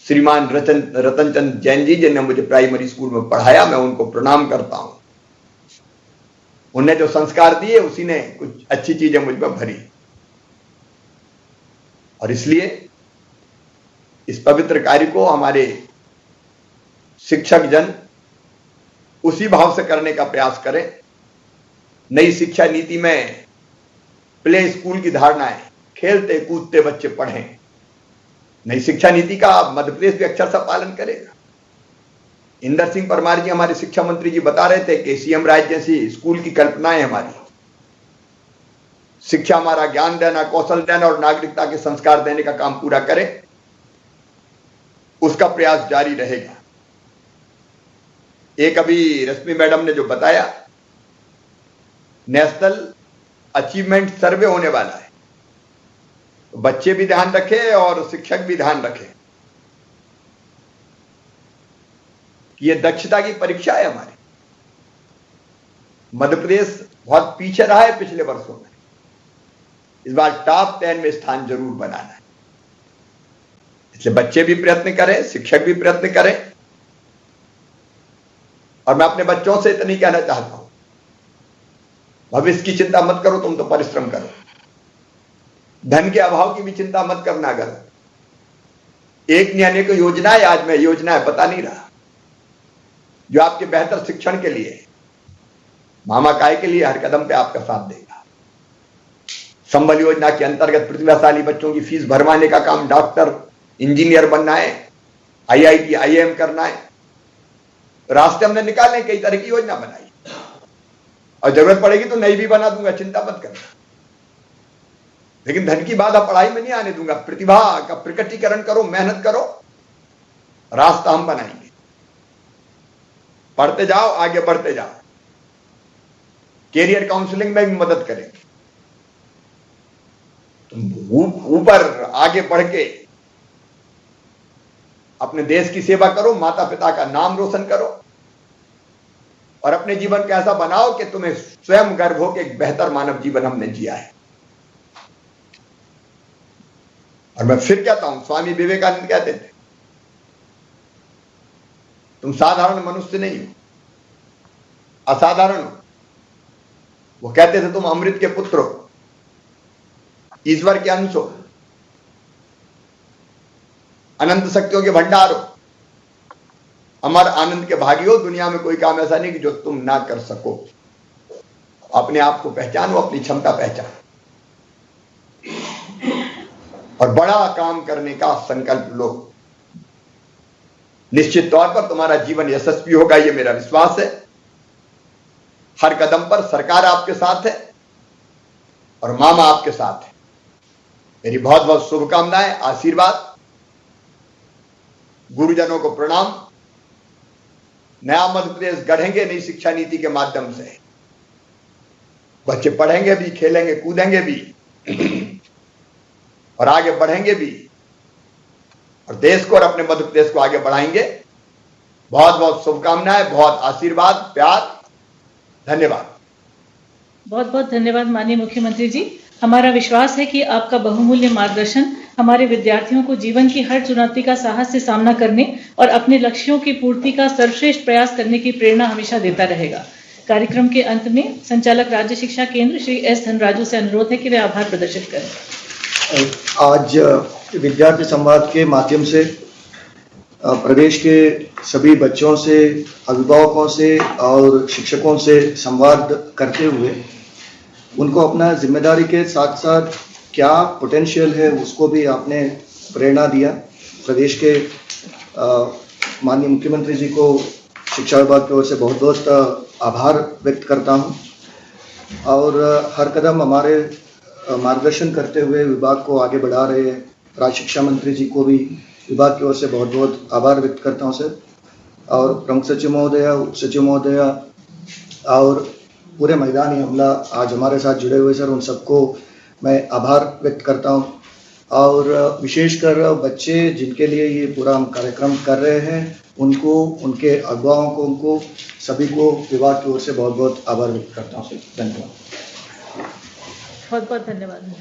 श्रीमान रतन चंद जैन जी, जिन्होंने मुझे प्राइमरी स्कूल में पढ़ाया। मैं उनको प्रणाम करता हूं। उन्हें जो संस्कार दिए उसी ने कुछ अच्छी चीजें मुझ पर भरी। और इसलिए इस पवित्र कार्य को हमारे शिक्षक जन उसी भाव से करने का प्रयास करें। नई शिक्षा नीति में प्ले स्कूल की धारणा है, खेलते कूदते बच्चे पढ़ें। नई शिक्षा नीति का मध्य प्रदेश भी अक्षरशः पालन करेगा। इंदर सिंह परमार जी हमारे शिक्षा मंत्री जी बता रहे थे कि सीएम राज जैसी स्कूल की कल्पनाएं हमारी। शिक्षा हमारा ज्ञान देना, कौशल देना और नागरिकता के संस्कार देने का काम पूरा करे, उसका प्रयास जारी रहेगा। एक अभी रश्मि मैडम ने जो बताया, नेशनल अचीवमेंट सर्वे होने वाला है, तो बच्चे भी ध्यान रखें और शिक्षक भी ध्यान रखें। ये दक्षता की परीक्षा है हमारी। मध्य प्रदेश बहुत पीछे रहा है पिछले वर्षों में। इस बार टॉप 10 में स्थान जरूर बनाना है। इसलिए बच्चे भी प्रयत्न करें, शिक्षक भी प्रयत्न करें। और मैं अपने बच्चों से इतनी कहना चाहता हूं, भविष्य की चिंता मत करो, तुम तो परिश्रम करो। धन के अभाव की भी चिंता मत करना। अगर एक नहीं अनेक योजनाएं आज मैं योजनाएं बता नहीं रहा जो आपके बेहतर शिक्षण के लिए, मामा काय के लिए हर कदम पे आपका साथ देगा। संबल योजना के अंतर्गत प्रतिभाशाली बच्चों की फीस भरवाने का काम, डॉक्टर इंजीनियर बनना है, IIT IIM करना है, रास्ते हमने निकाले, कई तरह की योजना बनाई और जरूरत पड़ेगी तो नई भी बना दूंगा, चिंता मत करना। लेकिन धन की बाधा पढ़ाई में नहीं आने दूंगा। प्रतिभा का प्रकटीकरण करो, मेहनत करो, रास्ता हम बनाएंगे। पढ़ते जाओ, आगे बढ़ते जाओ। कैरियर काउंसलिंग में भी मदद करेंगे। तुम ऊपर आगे बढ़ के अपने देश की सेवा करो, माता पिता का नाम रोशन करो और अपने जीवन को ऐसा बनाओ कि तुम्हें स्वयं गर्व हो कि एक बेहतर मानव जीवन हमने जिया है। और मैं फिर कहता हूं, स्वामी विवेकानंद कहते थे, तुम साधारण मनुष्य नहीं हो, असाधारण हो। वो कहते थे तुम अमृत के पुत्र हो, ईश्वर के अंश हो, अनंत शक्तियों के भंडार हो, अमर आनंद के भागी हो। दुनिया में कोई काम ऐसा नहीं कि जो तुम ना कर सको। अपने आप को पहचानो, अपनी क्षमता पहचानो। और बड़ा काम करने का संकल्प लो। निश्चित तौर पर तुम्हारा जीवन यशस्वी होगा, ये मेरा विश्वास है। हर कदम पर सरकार आपके साथ है और मामा आपके साथ है। मेरी बहुत बहुत शुभकामनाएं, आशीर्वाद, गुरुजनों को प्रणाम। नया मध्य प्रदेश गढ़ेंगे नई शिक्षा नीति के माध्यम से। बच्चे पढ़ेंगे भी, खेलेंगे कूदेंगे भी और आगे बढ़ेंगे भी, और देश को और अपने मध्य प्रदेश को आगे बढ़ाएंगे। बहुत बहुत शुभकामनाएं, बहुत आशीर्वाद, प्यार, धन्यवाद। बहुत बहुत धन्यवाद माननीय मुख्यमंत्री जी। हमारा विश्वास है कि आपका बहुमूल्य मार्गदर्शन हमारे विद्यार्थियों को जीवन की हर चुनौती का साहस से सामना करने और अपने लक्ष्यों की पूर्ति का सर्वश्रेष्ठ प्रयास करने की प्रेरणा हमेशा देता रहेगा। कार्यक्रम के अंत में संचालक राज्य शिक्षा केंद्र श्री एस धनराजू से अनुरोध है कि वे आभार प्रदर्शित करें। आज विद्यार्थी संवाद के माध्यम से प्रदेश के सभी बच्चों से, अभिभावकों से और शिक्षकों से संवाद करते हुए उनको अपना जिम्मेदारी के साथ साथ क्या पोटेंशियल है उसको भी आपने प्रेरणा दिया। प्रदेश के माननीय मुख्यमंत्री जी को शिक्षा विभाग की ओर से बहुत बहुत आभार व्यक्त करता हूं, और हर कदम हमारे मार्गदर्शन करते हुए विभाग को आगे बढ़ा रहे राज्य शिक्षा मंत्री जी को भी विभाग की ओर से बहुत बहुत आभार व्यक्त करता हूं सर। और प्रमुख सचिव महोदय, उप सचिव महोदय और पूरे मैदानी अमला आज हमारे साथ जुड़े हुए सर, उन सबको मैं आभार व्यक्त करता हूं। और विशेषकर बच्चे जिनके लिए ये पूरा हम कार्यक्रम कर रहे हैं, उनको, उनके अभिभावकों को, सभी को विभाग की ओर से बहुत बहुत आभार व्यक्त करता हूं सर। धन्यवाद। बहुत बहुत धन्यवाद।